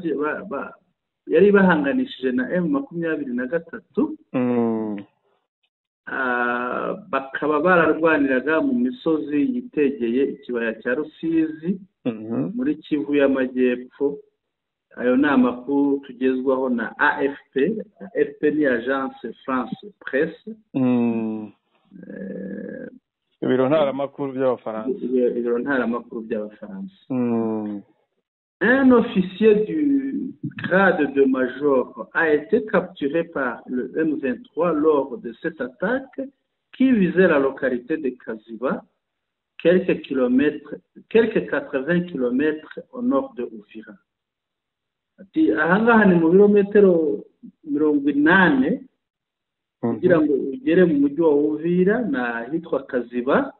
yari bahanganishije na M23. Bakaba bararwaniraga mu misozi yitegeye ikibaya cya Rusizi muri Kivu y'Amajyepfo. Ayo ni amakuru tugezwaho na AFP. AFP ni Agence France Presse. Ibiro ntaramakuru by'Abafaransa. Un officier du grade de major a été capturé par le M23 lors de cette attaque qui visait la localité de Kaziba, quelques 80 km au nord de Uvira. Ahangaha ni mu birometero 80 kugira ngo ugere mu mujyi wa Uvira n'ahitwa Kaziba.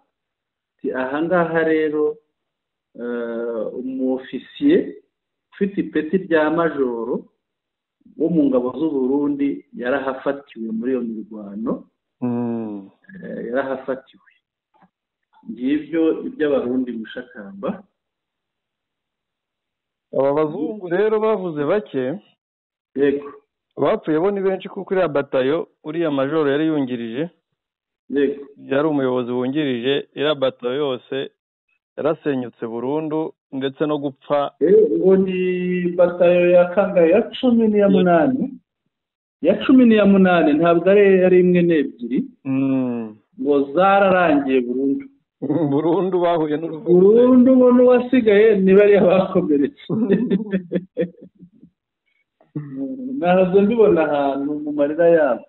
Ahangaha rero umufisiye ufite ipeti rya majoro wo mu ngabo z'u Burundi yarahafatiwe muri iyo mirwano. Yarahafatiwe. Ngibyo iby'abarundi Mushakamba. Aba bazungu rero bavuze bake. Yego. Bapfuye bo ni benshi kuko iriya batayo uriya majoro yari yungirije. Yego. Yari umuyobozi wungirije, iriya batayo yose yarasenyutse burundu ndetse no gupfa. Uwo ni batayo ya kangahe? Ya 18. Ya 18 ntabwo ari imwe n'ebyiri. Ngo zararangiye burundu. Burundu bahuye n'uruvugo. Burundu ngo n'uwasigaye niba ari abakomeretse. Ntabwo mbibona ahantu mu marira yabo.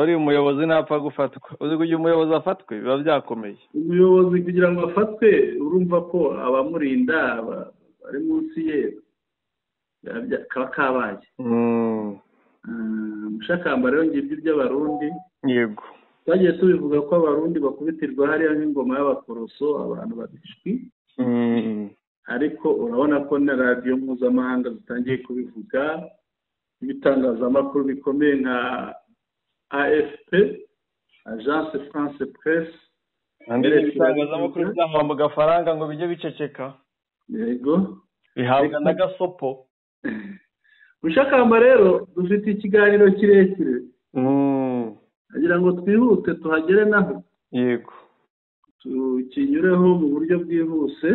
Uri umuyobozi ntapfa gufatwa. Uzi kugira umuyobozi afatwe biba byakomeye. Umuyobozi kugira ngo afatwe urumva ko abamurinda bari munsi ye kaba kabaye. Mushakamba rero ngibyo by'abarundi. Yego. Twagiye tubivuga ko abarundi bakubitirwa hariya nk'ingoma y'abakoroso abantu badishwi. Ariko urabona ko na radiyo mpuzamahanga zitangiye kubivuga, ibitangazamakuru bikomeye nka AFP, Agence France Presse, ibitangazamakuru by'amahanga mu gafaranga ngo bijye biceceka. Yego. Bihabwa n'agasopo. Mushakamba rero dufite ikiganiro kirekire. Agira ngo twihute tuhagere naho. Yego. Tukinyureho mu buryo bwihuse.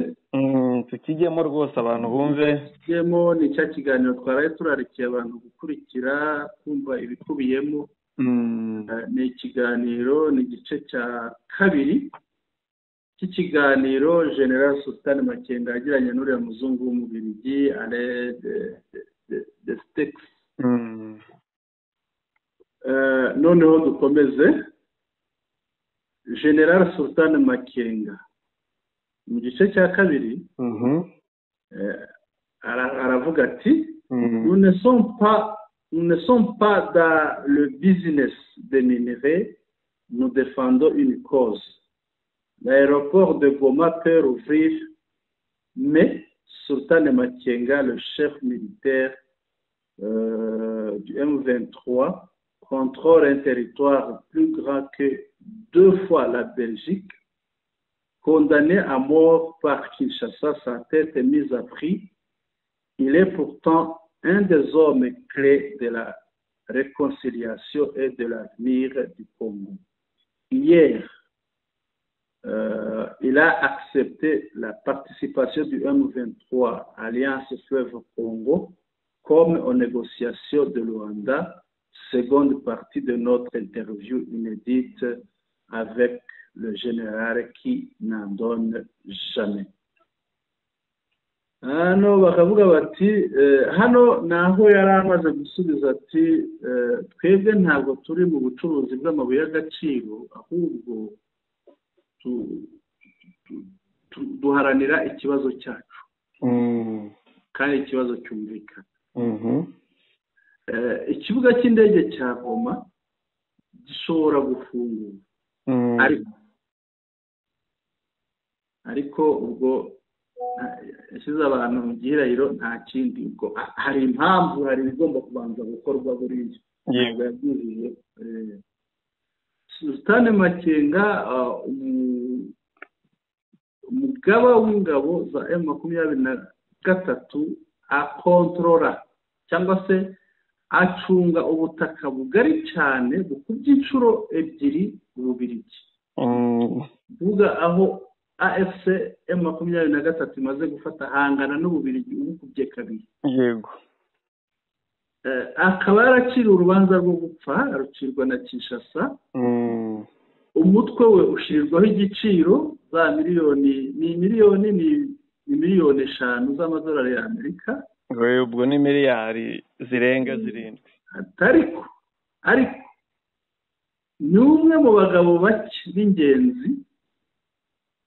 Tukijyemo rwose abantu bumve. Tukijyemo ni cya kiganiro twaraye turarikiye abantu gukurikira kumva ibikubiyemo. Ni ikiganiro, ni igice cya kabiri cy'ikiganiro General Sultan Makenga yagiranye n'uriya muzungu w'umubirigi Alain de Stex. Noneho dukomeze. General Sultan Makenga mu gice cya kabiri aravuga ati nous ne sommes pas dans le business des minerais, nous défendons une cause. L'aéroport de Goma peut rouvrir, mais Sultan Makenga, le chef militaire du M23, contrôle un territoire plus grand que 2 fois la Belgique. Condamné à mort par Kinshasa, sa tête est mise à prix. Il est pourtant un des hommes clés de la réconciliation et de l'avenir du Congo. Hier, il a accepté la participation du M23, Alliance Fleuve Congo, comme aux négociations de Luanda, seconde partie de notre interview inédite avec le général qui n'en donne jamais. Hano bakavuga bati hano naho yari amaze gusubiza ati twebwe ntabwo turi mu bucuruzi bw'amabuye y'agaciro, ahubwo duharanira ikibazo cyacu kandi ikibazo cyumvikana. Ikibuga cy'indege cya Goma gishobora gufungura, ariko ubwo yashyize abantu mu gihirahiro nta kindi, ubwo hari impamvu, hari ibigomba kubanza gukorwa buriya. Ntabwo yabyujije. Sultan Makenga umugaba w'ingabo za M23 akontorora cyangwa se acunga ubutaka bugari cyane bukubye inshuro ebyiri Ububirigi. Kuvuga aho AFC M23 imaze gufata hangana n'Ububirigi ubukubye kabiri. Yego. Akaba yaracira urubanza rwo gupfa, arucirwa na Kinshasa. Umutwe we ushirirwaho igiciro za miliyoni, ni miliyoni 5 z'amadolari y'Amerika. Ubwo ni miliyari zirenga 7. Ariko ni umwe mu bagabo bake b'ingenzi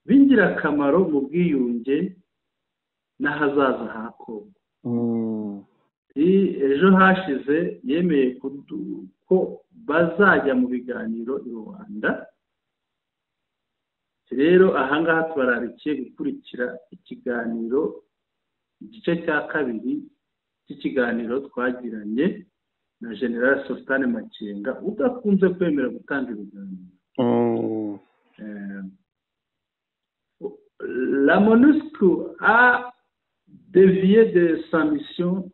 b'ingirakamaro mu bwiyunge n'ahazaza ha Kongo. Ejo hashize yemeye ko bazajya mu biganiro i Rwanda. Rero ahangaha tubararikiye gukurikira ikiganiro, igice cya kabiri cy'ikiganiro twagiranye na General Sultan Makenga udakunze kwemera gutanga ibiganiro. La MONUSCO a dévié de sa mission,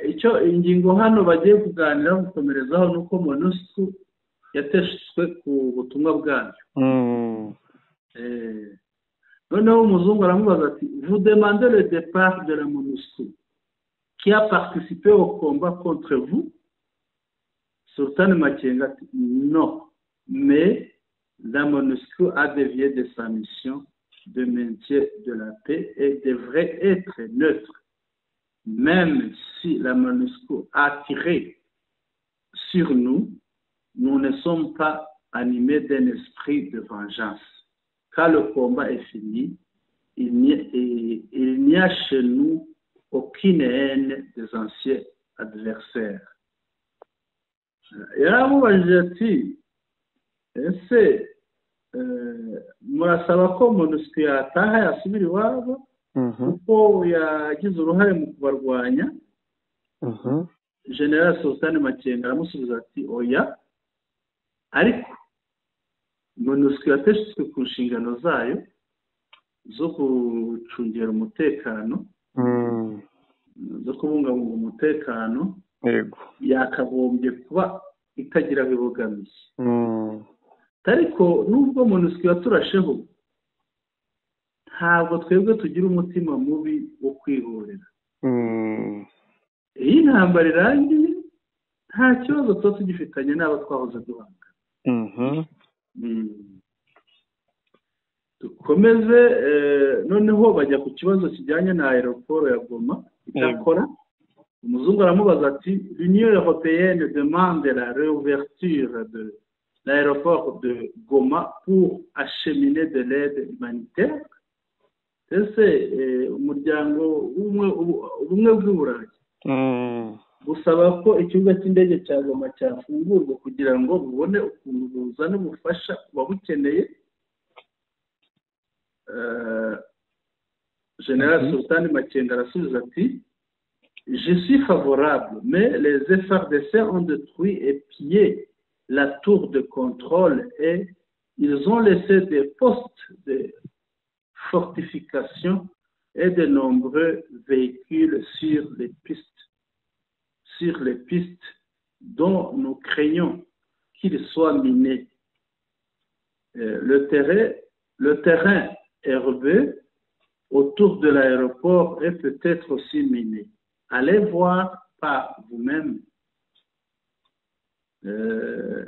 icyo ingingo hano bagiye kuganira gukomerezaho nuko MONUSCO yateshwe ku butumwa bwayo. Noneho umuzungu aramubaza ati vous demandez le départ de la MONUSCO qui a participé au combat contre vous? Sultan Makenga ati non, mais la MONUSCO a dévié de sa mission de maintien de la paix et devrait être neutre, même si la MONUSCO a tiré sur nous, nous ne sommes pas animés d'un esprit de vengeance. Quand le combat est fini, il n'y a chez nous aucune haine des anciens adversaires. Yaramubajije ati ese murasaba ko MONUSCO yataha yasubira iwabo kuko yagize uruhare mu kubarwanya? General Sultan Makenga aramusubiza ati oya, ariko MONUSCO yateshejwe ku nshingano zayo zo gucungira umutekano, zo kubungabunga umutekano, yakagombye kuba itagira ibogamizi. Ariko nubwo MONUSCO yaturasheho, ntabwo twebwe tugira umutima mubi wo kwihorera. Iyi ntambara irangiye, nta kibazo tuba tugifitanye n'abo twahoze duhangana. Dukomeze noneho bajya ku kibazo kijyanye na aeroport ya Goma idakora. Umuzungu aramubaza ati l'Union européenne demande la réouverture de l'aéroport de Goma pour acheminer de l'aide humanitaire. Ese umuryango ubumwe bw'Uburayi gusaba ko ikibuga cy'indege cya Goma cyafungurwa kugira ngo bubone ukuntu buzana ubufasha ku babukeneye. General Sultan Makenga arasubiza ati je suis favorable, mais les FARDC ont détruit et pillé la tour de contrôle et ils ont laissé des postes de fortification et de nombreux véhicules sur les pistes dont nous craignons qu'ils soient minés. Le terrain herbeux autour de l'aéroport est peut-être aussi miné. Allez voir par vous-même.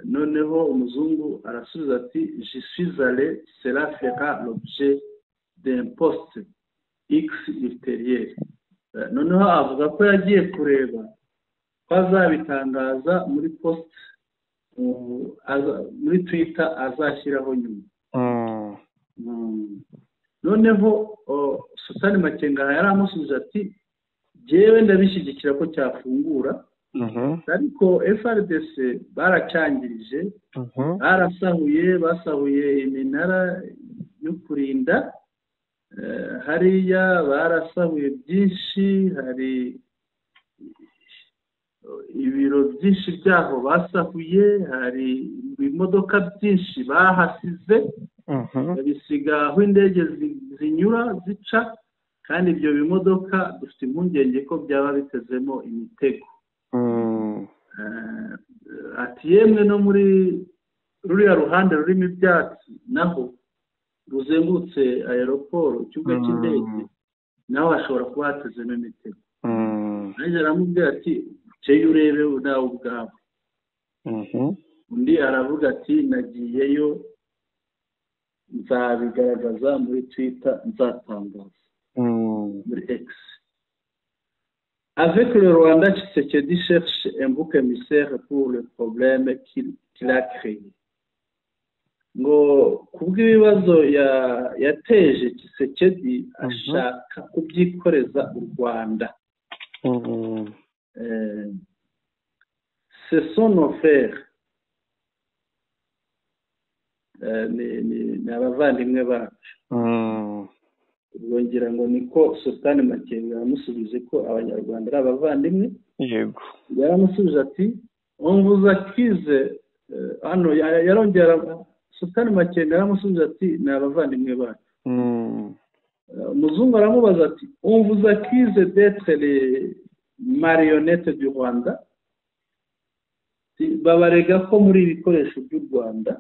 Noneho umuzungu arasubiza ati je suis allé, cela fera l'objet d'un poste X ultérieur. Noneho avuga ko yagiye kureba ko azabitangaza muri post muri Twitter azashyiraho nyuma. Noneho Sultan Makenga yaramusubiza ati jewe ndabishyigikira ko cyafungura, ariko FARDC baracyangirije, basahuye iminara yo kurinda hariya, barasahuye byinshi, hari ibiro byinshi byaho basahuye, hari imodoka byinshi bahasize, bisiga aho indege zinyura zica, kandi ibyo bimodoka dufite impungenge ko byaba bitezemo imitego. Ati yemwe no muri ruriya ruhande rurimo ibyatsi naho ruzengutse aeroport, ikibuga cy'indege, naho hashobora kuba hatezemo imitego. Nanjye aramubwira ati cyeyo urebe nawe ubwawe. Undi aravuga ati nagiyeyo, nzabigaragaza muri Twitter, nzatangaza muri X. Avec le Rwanda, Tshisekedi cherche un bouc émissaire pour le problème qu'il a créé. Ngo kubw'ibibazo yateje, Tshisekedi ashaka kubyikoreza u Rwanda. ce sont nos frères, ni abavandimwe bacu. ubwo ngira ngo niko Sultan Makenga yamusubije ko abanyarwanda ari abavandimwe. Yego. Yaramusubije ati on vous accuse, hano yarongera Sultan Makenga yaramusubije ati ni abavandimwe bacu. Umuzungu aramubaza ati on vous accuse d'être les marionnettes du Rwanda, babarega ko muri ibikoresho by'u Rwanda.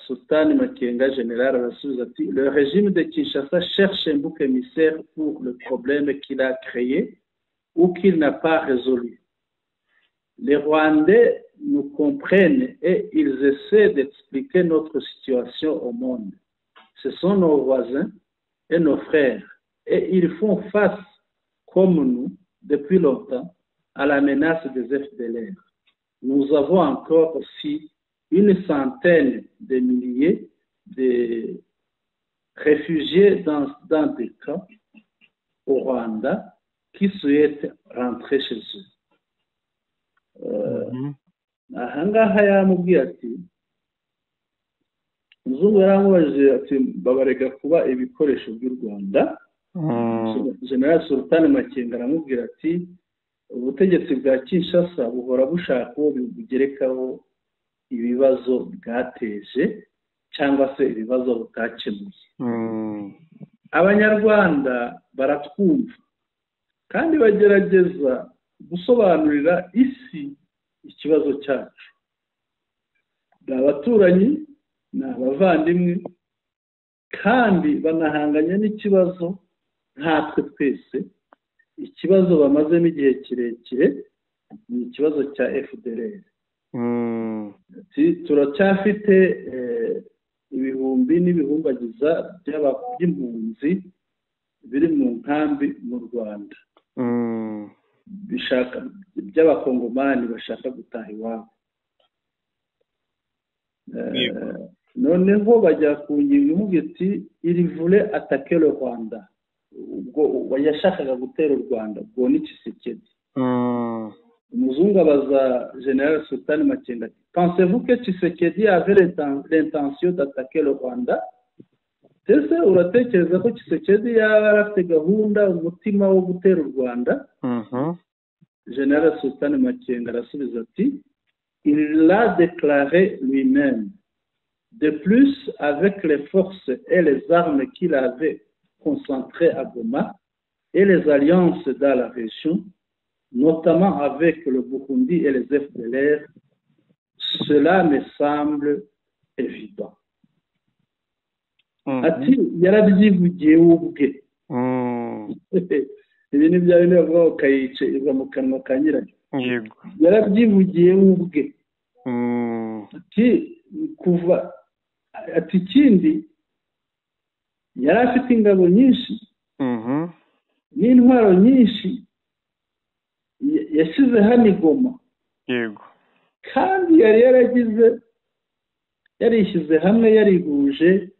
Sultan Makenga général arasubiza ati le régime de Kinshasa cherche un bouc émissaire pour le problème qu'il a créé ou qu'il n'a pas résolu. Les Rwandais nous comprennent et ils essaient d'expliquer notre situation au monde. Ce sont nos voisins et nos frères et ils font face comme nous depuis longtemps à la menace des FDLR. Nous avons encore aussi une centaine de milliers de réfugiés dans des camps au Rwanda qui souhaitent rentrer chez eux. Ahangaha yamubwiye ati umuzungu yaramubajije ati babarega kuba ibikoresho by'u Rwanda. General Sultan Makenga aramubwira ati ubutegetsi bwa Kinshasa buhora bushaka uwo bugerekaho ibibazo bwateje cyangwa se ibibazo butakemuye. Abanyarwanda baratwumva kandi bagerageza gusobanurira isi ikibazo cyacu. Ni abaturanyi, ni abavandimwe kandi banahanganye n'ikibazo nkatwe twese. Ikibazo bamazemo igihe kirekire ni ikibazo cya FDLR. Turacyafite ibihumbi n'ibihumbagiza by'impunzi biri mu nkambi mu Rwanda, bishaka by'abakongomani bashaka gutaha iwabo. Noneho bajya ku ngingo ivuga iti il voulait attaquer le Rwanda, ubwo yashakaga gutera u Rwanda, ubwo ni Tshisekedi. Umuzungu abaza General Sultan Makenga ati pensez-vous que Tshisekedi avait l'intention d'attaquer le Rwanda? Ese uratekereza ko Tshisekedi yaba afite gahunda umutima wo gutera u Rwanda? General Sultan Makenga arasubiza ati il l'a déclaré lui-même. De plus, avec les forces et les armes qu'il avait concentrées à Goma et les alliances dans la région, notamment avec le Burundi et les FDLR, cela me semble évident. Ati yarabyivugiye ubwe. Ibi ni bya bindi bavuga ngo kayice iva mu kanwa ka nyirayo. Yego. Yarabyivugiye ubwe. Ati kuva ati ikindi yari afite ingabo nyinshi n'intwaro nyinshi yashyize hano i Goma. Yego. Kandi yari yarishyize hamwe, yarihuje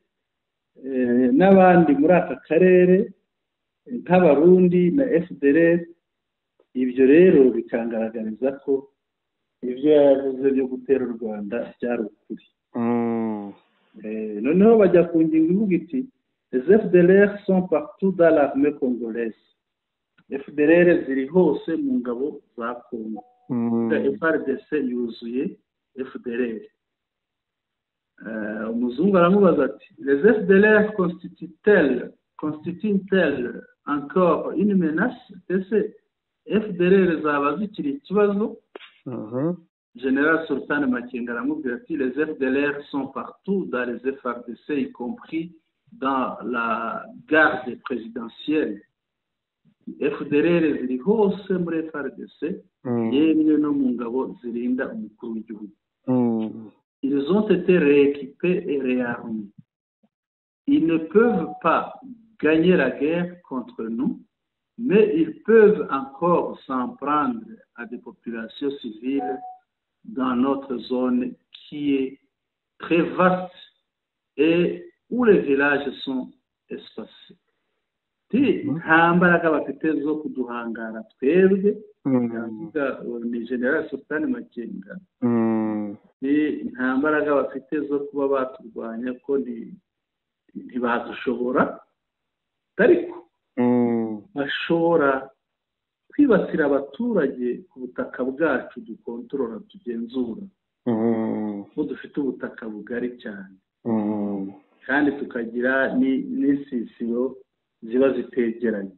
n'abandi muri aka karere nk'Abarundi na FDLR. Ibyo rero bikangaragariza ko ibyo yavuze byo gutera u Rwanda byari ukuri. Noneho bajya ku ngingo ivuga iti les FDLR sont partout dans l'armée congolaise. FDLR ziri hose mu ngabo za Congo. FARDC yuzuye FDLR. Umuzungu aramubaza ati les FDLR constituent-elles encore une menace? Ese FDLR zaba zikiri ikibazo? General Sultan Makenga aramubwira ati les FDLR sont partout dans les FARDC, y compris dans la garde présidentielle. FDLR ziri hose muri FARDC, yemwe no mu ngabo zirinda umukuru w'igihugu. Ils ont été rééquipés et réarmés. Ils ne peuvent pas gagner la guerre contre nous, mais ils peuvent encore s'en prendre à des populations civiles dans notre zone qui est très vaste et où les villages sont espacés. nta mbaraga bafite zo kuduhangara twebwe ni General Sultan Makenga nta mbaraga bafite zo kuba baturwanya ko ntibadushobora ariko bashobora kwibasira abaturage ku butaka bwacu dukontorora tugenzura ko dufite ubutaka bugari cyane kandi tukagira n'insisiro ziba zitegeranye.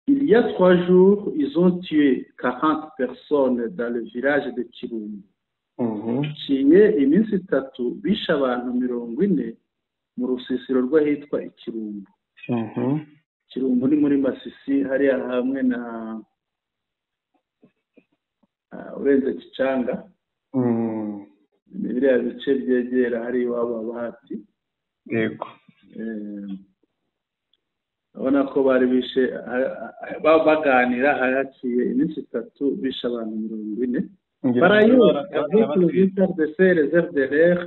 Il y a 3 jours, ils ont tué 40 personnes dans le village de Kirumbu. Ciye iminsi 3 bishe abantu 40 mu rusisiro rw'ahitwa Ikirumbu. Kirumbu ni muri Masisi hariya hamwe na urenze Kicanga. Biriya bice byegera hari iwabo Bahati. Yego. Abona ko bari bishe baganira haciye iminsi 3 bishe abantu 40. Par ailleurs, avec les RDC, les FDLR,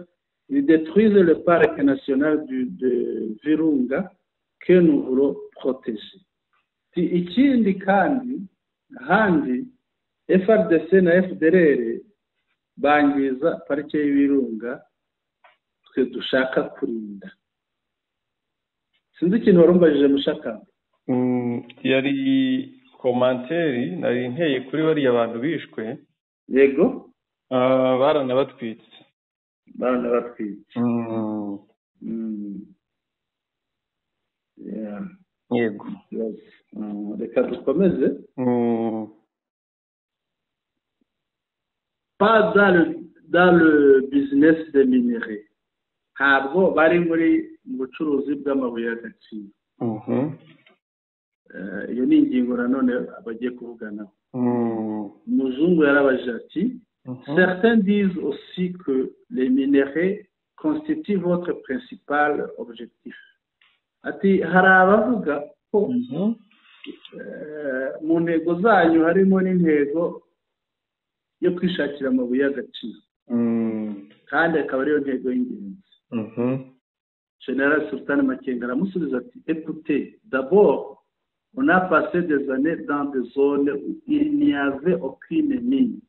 ils détruisent le parc national de Virunga que nous voulons protéger. Ikindi kandi handi FRDC na FDLR bangiza parike y'Ibirunga twe dushaka kurinda. Sinzi ikintu warumbajije mushaka. Yari komanteri nari nteye kuri bariya abantu bishwe. Yego. Baranabatwitse. Yeah. Yego. Reka dukomeze. Pas dans le business des minerais. Ntabwo bari muri bucuruzi bw'amabuye y'agaciro. Iyo ni ingingo nanone abagiye kuvugana. Muzungu yarabajije ati certains disent aussi que les minerais constituent votre principal objectif. Ati hari abavuga ko mu ntego zanyu harimo n'intego yo kwishakira amabuye y'agaciro kandi akaba ariyo ntego y'ingenzi. General Sultan Makenga aramusubiza ati écoutez, d'abord on a passé des années dans des zones où il n'y avait aucune mine.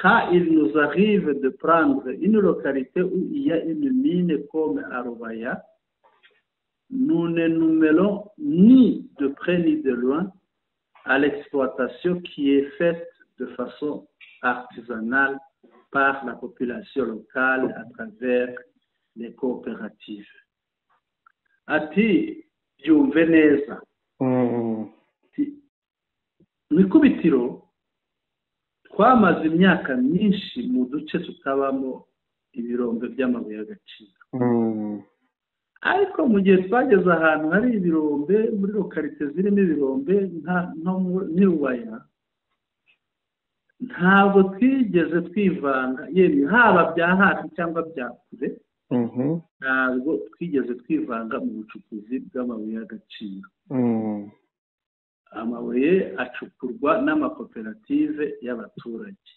Quand il nous arrive de prendre une localité où il y a une mine comme à Rubaya, nous ne nous mêlons ni de près ni de loin à l'exploitation qui est faite de façon artisanale par la population locale à travers les coopératives. Ati byumve neza. Mikubitiro twamaze imyaka myinshi mu duce tutabamo ibirombe by'amabuye y'agaciro. Ariko mu gihe twageze ahantu hari ibirombe muri lokalite zirimo ibirombe n'Irubaya, ntabwo twigeze twivanga, yemwe haba bya hafi cyangwa bya kure, ntabwo twigeze twivanga mu bucukuzi bw'amabuye y'agaciro. Amabuye acukurwa n'amakoperative y'abaturage.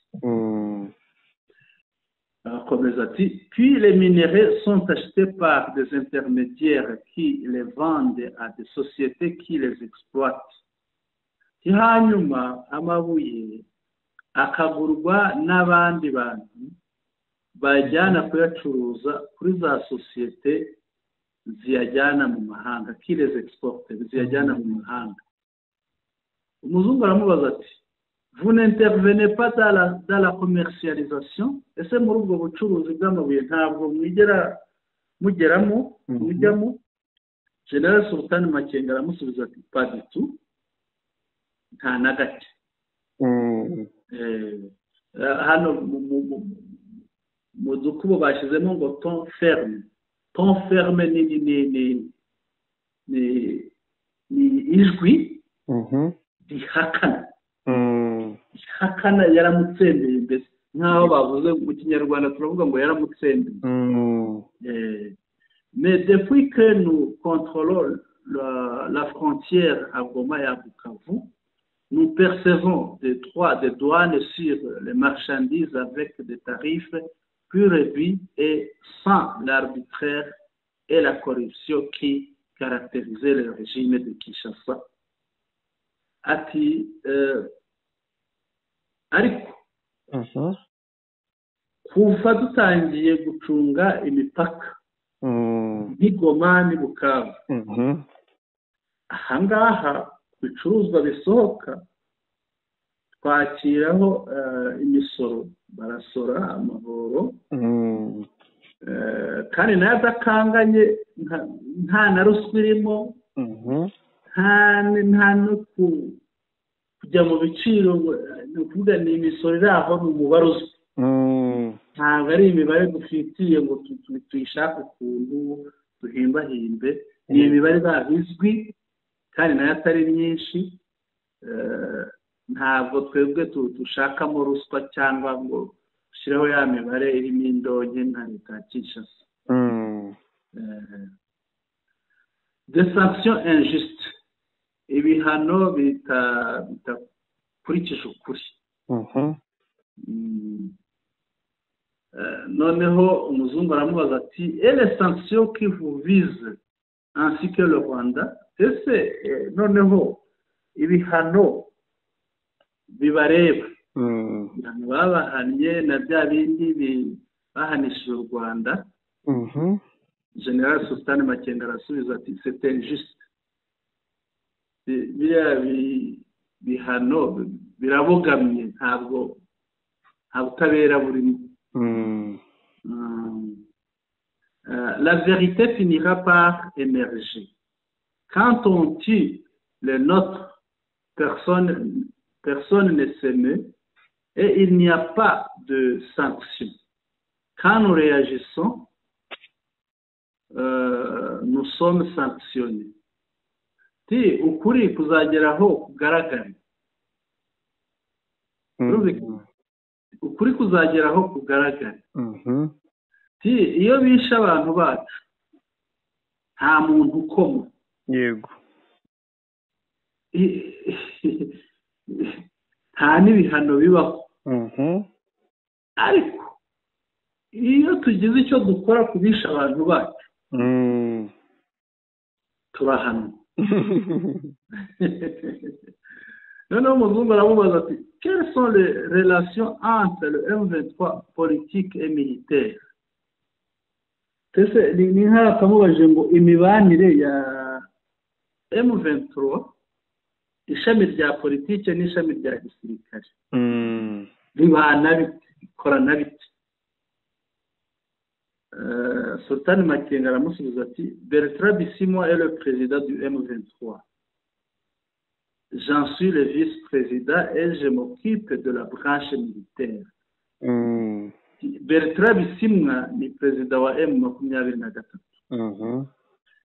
Puis les minerais sont achetés par des intermédiaires qui les vendent à des sociétés qui les exploitent. Hanyuma amabuye akagurwa n'abandi bantu bajyana kuyacuruza kuri za société ziyajyana mu mahanga, qui les exporte, ziyajyana mu mahanga. Umuzungu aramubaza ati vous n'intervenez pas dans la commercialisation? Ese muri ubwo bucuruzi bw'amabuye ntabwo mwigera mugeramo mujyamo? General Sultan Makenga aramusubiza ati pas du tout, nta na gake. Hano mu dukubo bashyizemo ngo ton ferme. Ton ferme ni ijwi rihakana. Hakana yaramutsembeye mbese nkaho bavuze mu Kinyarwanda turavuga ngo yaramutsembeye. Mais depuis que nous contrôlons la frontière à Goma et à Bukavu, nous percevons des droits de douane sur les marchandises avec des tarifs plus réduits et sans l'arbitraire et la corruption qui caractérisait le régime de Kinshasa ati ariko kuva dutangiye gucunga imipaka n'Goma ni Bukavu ahangaha ibicuruzwa bisohoka twakiraho imisoro barasora amahoro kandi nayo adakanganye nta na ruswa irimo nta no kujya mu biciro ni ukuvuga ni imisoro iri aho mu mubare uzwi ntabwo ari imibare dufitiye ngo tuyishake ukuntu duhimbahimbe ni imibare izwi kandi nayo atari myinshi ntabwo twebwe dushakamo ruswa cyangwa ngo dushyireho ya mibare irimo indonke nta leta ya Kinshasa des sanctions injustes ibihano bitakurikije ukuri noneho umuzungu aramubaza ati et les sanctions qui vous visent ainsi que le Rwanda ese noneho ibihano bibareba babahannye na bya bindi bahanishije u Rwanda General Sultan Makenga arasubiza ati c'est injuste biriya bihano birabogamye ntabwo utabera burimo la vérité finira par émerger quand on tue les nôtres personne ne s'émeut et il n'y a pas de sanction quand nous réagissons nous sommes sanctionnés ukuri kuzageraho kugaragara ukuri kuzageraho kugaragara iyo bishe abantu bacu nta muntu ukoma yego nta n'ibihano bibaho ariko iyo tugize icyo dukora ku bishe abantu bacu turahanwa noneho umuzungu aramubaza ati quelles sont les relations entre le M23 politique et militaire ese ni nk'aho akamubajije ngo imibanire ya M23 ishami rya politike n'ishami rya gisirikare bibana bite bikorana bite Sultan Makenga aramusubiza ati Bertrand Bisimwa est le président du M23 j'en suis le vice-président et je m'occupe de la branche militaire Bertrand Bisimwa ni perezida wa M23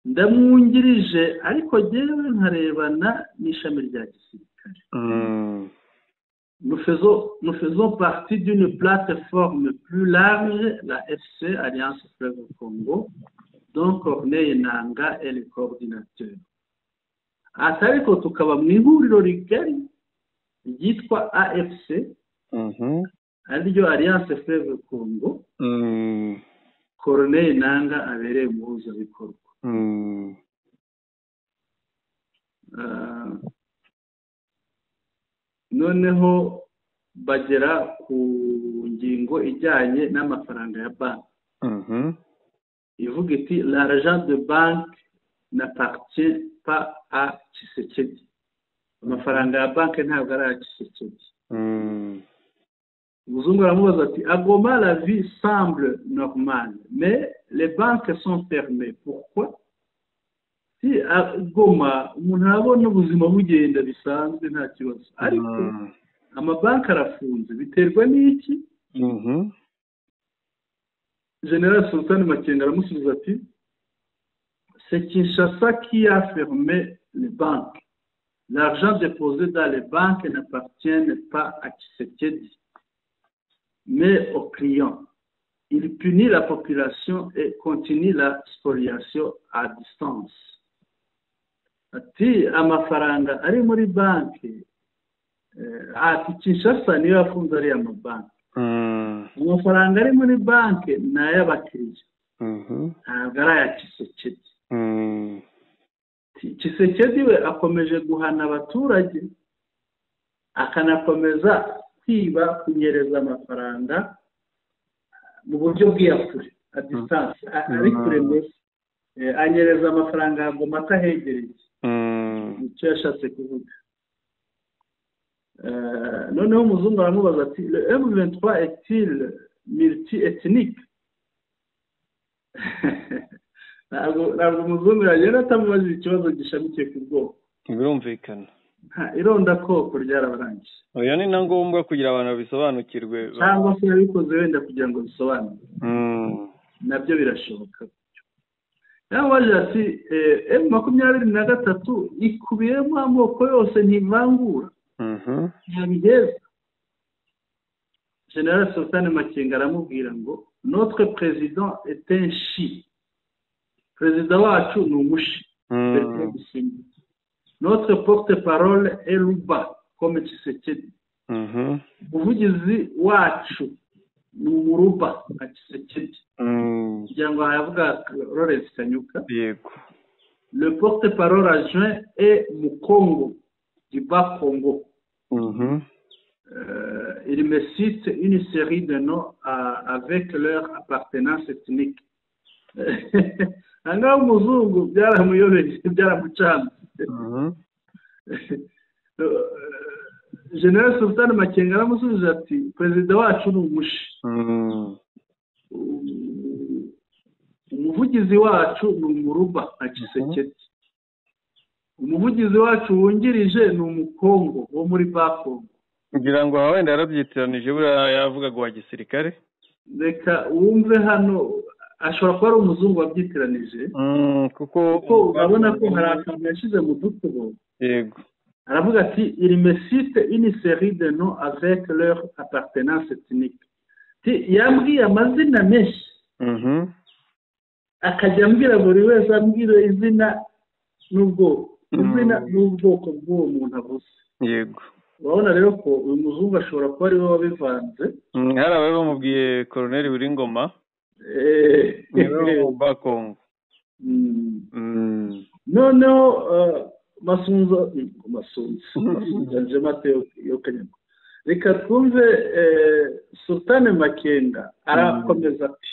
ndamwungirije ariko jyewe nkarebana n'ishami rya gisirikare nous faisons partie d'une plateforme plus large, la FC, Alliance Fleuve Congo, dont Corneille Nangaa est le coordinateur. Atariko tukaba mu ihuriro rigari ryitwa AFC, ariryo Alliance Fleuve Congo, Corneille Nangaa abereye umuhuzabikorwa. Noneho bagera ku ngingo ijyanye n'amafaranga ya banki ivuga iti l'argent de banque n'appartient pas à Tshisekedi amafaranga ya banki ntabwo ari aya Tshisekedi umuzungu aramubaza ati à Goma la vie semble normale mais les banques sont fermées pourquoi si à Goma umuntu arabona ubuzima bugenda bisanzwe nta kibazo ariko amabanki arafunze biterwa n'iki General Sultan Makenga aramusubiza ati c'est Kinshasa qui a fermé les banques l'argent déposé dans les banques n'appartient pas à Tshisekedi mais aux clients il punit la population et continue la spoliation à distance ati amafaranga ari muri banki ati Kinshasa niyo yafunze ariya mabanki amafaranga ari muri banki ni ay'abakiriya ntabwo ari aya Tshisekedi Tshisekedi we akomeje guhana abaturage akanakomeza kwiba kunyereza amafaranga mu buryo bw'iyakure a distance ari kure mbese anyereza amafaranga ngo mata hegereye icyo yashatse kuvuga. Noneho umuzungu aramubaza ati le M23 est-il multi-ethnique? ntabwo umuzungu yagera atamubaza ikibazo gishamikiye ku bwoko. Birumvikana ironda koko ryarabarangije. Oya ni na ngombwa kugira abantu babisobanukirwe cyangwa se yabikoze wenda kugira ngo bisobanure nabyo birashoboka. Yabaje ati M23 ikubiyemo amoko yose ntivangura ntibigeza. General Sultan Makenga aramubwira ngo notre président est un chi, perezida wacu ni umushi. Notre porte-parole est Luba comme Tshisekedi. Umuvugizi wacu ni umuruba nka Tshisekedi. kugira ngo havuga Lawrence Kanyuka. Yego. Le porte-parole adjoint est Mukongo du Bas Congo. Il me cite une série de noms avec leur appartenance ethnique. Anga umuzungu byaramuyobeye byaramucanze. General Sultan Makenga aramusubiza ati perezida wacu ni umushi. Umuvugizi wacu ni umuruba nka Tshisekedi. Umuvugizi wacu wungirije ni umukongo wo muri Bakongo. Kugira ngo wenda yarabyitiranije buriya yavugaga wa gisirikare. Reka wumve hano ashobora kuba ari umuzungu wabyitiranije. Kuko urabona ko hari akantu yashyize mu dutubo. Yego. Aravuga ati il me cite une série de noms avec leur appartenance ethnique. Yambwiye amazina menshi. Akajya ambwira buri wese ambwira izina n'ubwoko bw'uwo muntu avuze. Yego. Urabona rero ko uyu muzungu ashobora kuba ari we wabivanze. Hari abaye bamubwiye Colonel Buringoma. Bakongo. Noneho Masunzo nje Mateo yo Kanyama. Reka twumve Sultan Makenga arakomeza ati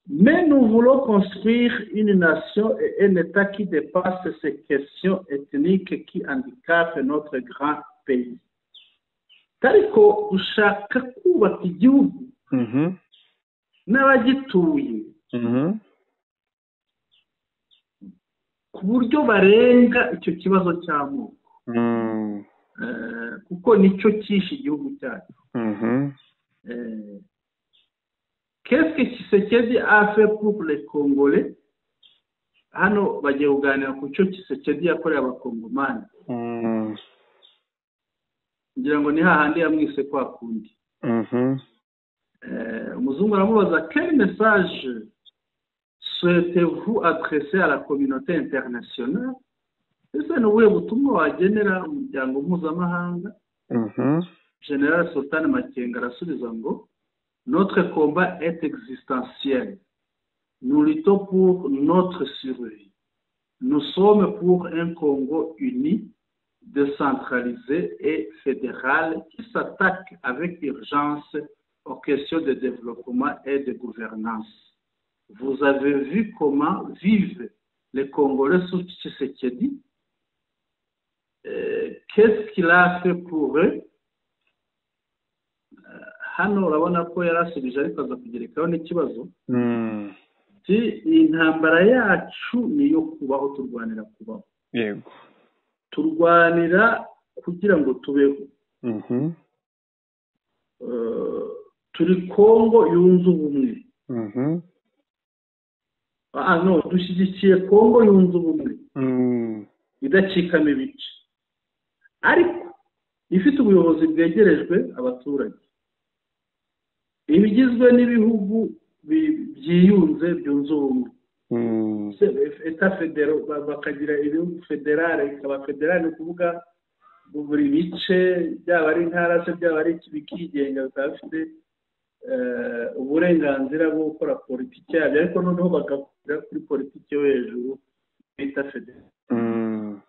mais nous voulons construire une nation et un État qui dépasse ces questions ethniques qui handicapent notre grand pays. Tariko ushaka kubaka igihugu n'abagituye ku buryo barenga icyo kibazo cy'amoko kuko nicyo cyishe igihugu cyacu. Qu'est-ce que Tshisekedi a fait pour les Congolais? Hano bagiye kuganira ku cyo Tshisekedi yakoreye abakongomani. Ngira ngo ni hahandi yamwise kwa kundi. Umuzungu aramubaza quel message souhaitez-vous adresser à la communauté internationale? Ese ni ubuhe butumwa wagenera umuryango mpuzamahanga? General Sultan Makenga arasubiza ngo notre combat est existentiel. Nous luttons pour notre survie. Nous sommes pour un Congo uni, décentralisé et fédéral qui s'attaque avec urgence aux questions de développement et de gouvernance. Vous avez vu comment vivent les Congolais sous Tshisekedi? Qu'est-ce qu'il a fait pour eux? Hano urabona ko yarasubije ariko aza kugerekaho n'ikibazo. Intambara yacu niyo kubaho, turwanira kubaho. Yego. Turwanira kugira ngo tubeho. Turi Kongo yunze ubumwe. No, dushyigikiye Kongo yunze ubumwe. Idacikamo ibice. Ariko ifite ubuyobozi bwegerejwe abaturage. Ibigizwe n'ibihugu byiyunze byunze ubumwe. Eta federo bakagira ibihugu federale, ikaba federale kuvuga buri bice byaba ari intara se byaba ari bikigenga bikaba bifite uburenganzira bwo gukora politiki yabyo, ariko noneho bakavuga kuri politiki yo hejuru bita federasiyo.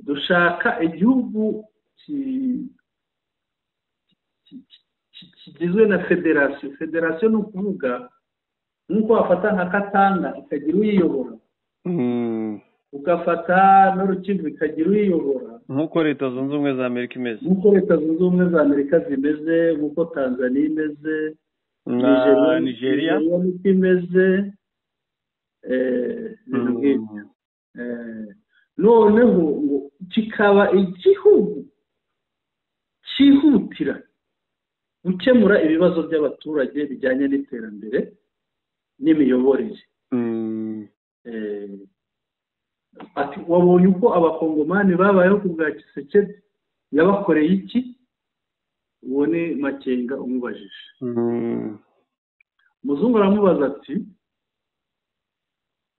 Dushaka igihugu kigizwe na federasiyo. Federasiyo ni ukuvuga nk'uko wafata nka Katanga ikagira uyiyobora, ugafata n'Urukivu ikagira uyiyobora, nk'uko leta zunze ubumwe za Amerika imeze, nk'uko leta zunze ubumwe za Amerika zimeze, nk'uko Tanzania imeze, Nigeria niko imeze, ibintu nk'ibyo. Noneho ngo kikaba igihugu cyihutira gukemura ibibazo by'abaturage bijyanye n'iterambere n'imiyoborere. Ati wabonye uko abakongomani babayeho ku bwa Tshisekedi, yabakoreye iki? Uwo ni Makenga umubajije. Muzungu aramubaza ati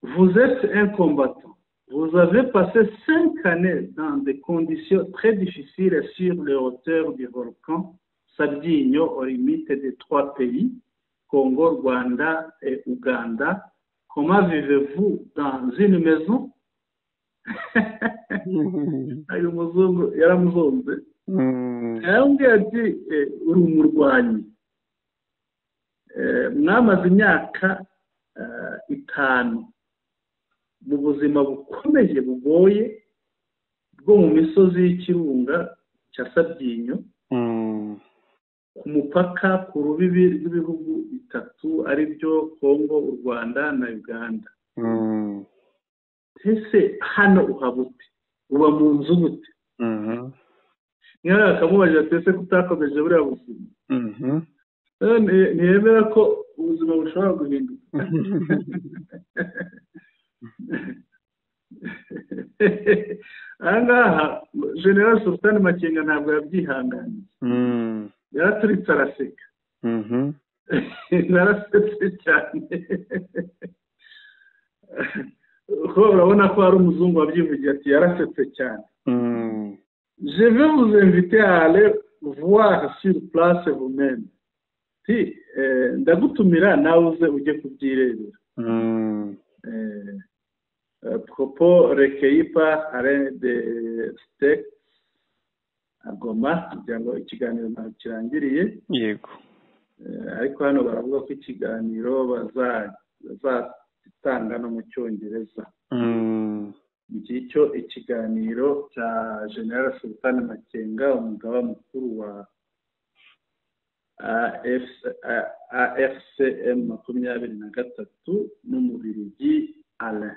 vous êtes un combattant, vous avez passé 5 années dans des conditions très difficiles sur les hauteurs du volcan Sabyinyo aux limites des 3 pays, Congo, Rwanda et Ouganda. Comment vivez-vous dans une maison? Ayo muzungu yaramuzonze. Yarambwiye ati uri umurwanyi, mwamaze imyaka 5 mu buzima bukomeye bugoye bwo mu misozi y'ikirunga cya Sabyinyo, ku mupaka ku rubibi rw'ibihugu 3 ari byo Congo, u Rwanda na Uganda. Ese hano uhabute, uba mu nzu gute? Niyo akamubajije ati ese kutakomeje buriya buzima? Ntiyemera ko ubuzima bushobora guhinduka. Ahangaha General Sultan Makenga ntabwo yabyihanganiye, yaraturitse araseka. Narasetse cyane. Urabona ko hari umuzungu wabyivugiye ati yarasetse cyane. Je vais vous inviter à aller voir sur place vous-même. Ndagutumira nawe uze ujye kubyirebera. Propos recueillis par Alain de Steck à Goma, kugira ngo ikiganiro ntabwo kirangiriye. Yego. Ariko hano baravuga ko ikiganiro bazatanga no mu Cyongereza. Ngicyo ikiganiro cya General Sultan Makenga, umugaba mukuru wa AFCM 23 n'Umubiligi Alain.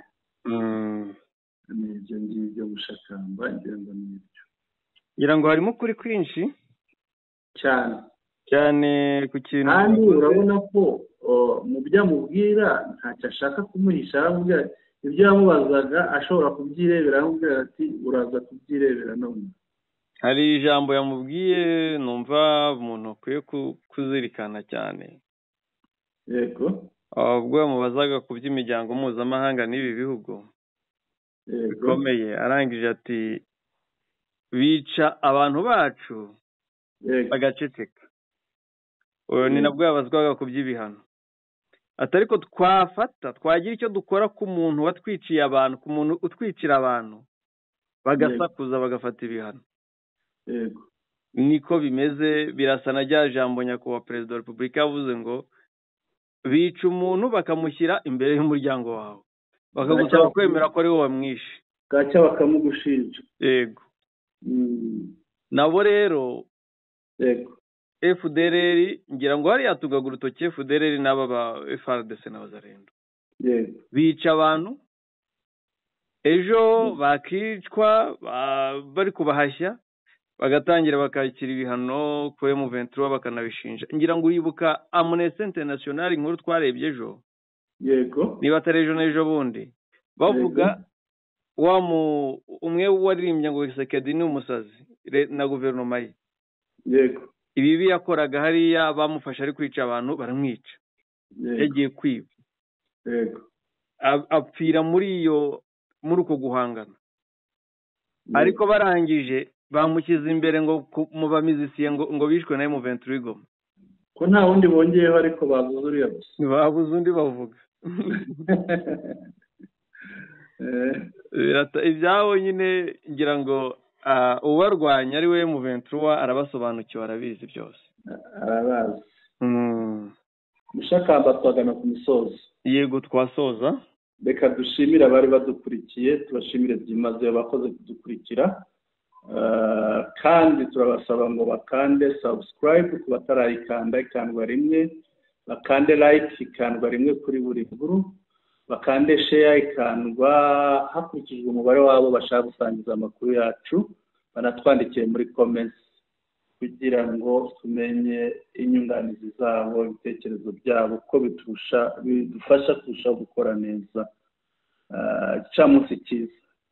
N'ibyo ngibyo Mushakamba ngira ngo n'ibyo. Ngira ngo harimo kuri kwinshi cyane ku kintu. Kandi urabona ko mu byamubwira ntacyo ashaka kumuhisha, aramubwira ibyo yamubazaga ashobora kubyirebera, aramubwira ati uraza kubyirebera none. Hari ijambo yamubwiye numva umuntu akwiye kuzirikana cyane. Yego. Ubwo yamubazaga ku by'imiryango mpuzamahanga n'ibi bihugu bikomeye, arangije ati bica abantu bacu bagaceceka. Ni nabwo yabazwaga ku by'ibihano. Ati ariko twagira icyo dukora ku muntu watwiciye abantu, ku muntu utwicira abantu, bagasakuza bagafata ibihano. Yego. Niko bimeze, birasa na rya jambo nyakubahwa Perezida wa Repubulika yavuze ngo bica umuntu bakamushyira imbere y'umuryango wawe, bakagusaba kwemera ko ari wowe wamwishe, gacya bakamugushinja. Yego. Nabo rero yego, FDLR ngira ngo hariya tugaga urutoki FDLR n'aba ba FARDC n'abazarendo. Yego. Bica abantu, ejo bakicwa bari kubahashya, bagatangira bakakira ibihano kuri M23 bakanabishinja. Ngira ngo uribuka Amnesty International inkuru twarebye ejo. Yego. Niba atari ejo n'ejo bundi bavuga umwe waririmbye ngo Tshisekedi ni umusazi na guverinoma ye. Yego. Ibibi yakoraga hariya bamufasha ari kwica abantu baramwica. Yagiye kwiba. Yego. Apfira muri uko guhangana. Ariko barangije bamukiza imbere ngo mu bamizisiye ngo bishwe na M23 Goma. Ko nta wundi bongeyeho ariko babuze uriya gusa. Babuze undi bavuga. ibyabo nyine ngira ngo ubarwanya ari we M23 arabasobanukiwe arabizi byose arabazi mushakamba twagana ku misozo yego twasoza reka dushimire abari badukurikiye tubashimire byimazeyo bakoze kudukurikira kandi turabasaba ngo bakande subscribe ku batarayikanda ikandwa rimwe bakande like ikandwa rimwe kuri buri nkuru bakande share ikandwa hakurikijwe umubare wabo bashaka gusangiza amakuru yacu banatwandikiye muri comments kugira ngo tumenye inyunganizi zabo ibitekerezo byabo ko bidufasha kurushaho gukora neza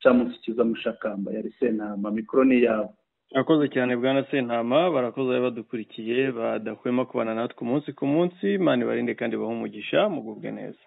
camunsi cyiza mushakamba yari Sentama mikoro ni yabo akoze cyane bwana Sentama barakoze badukurikiye badahwema kubana natwe umunsi ku munsi Imana ibarinde kandi bahe umugisha mugubwe neza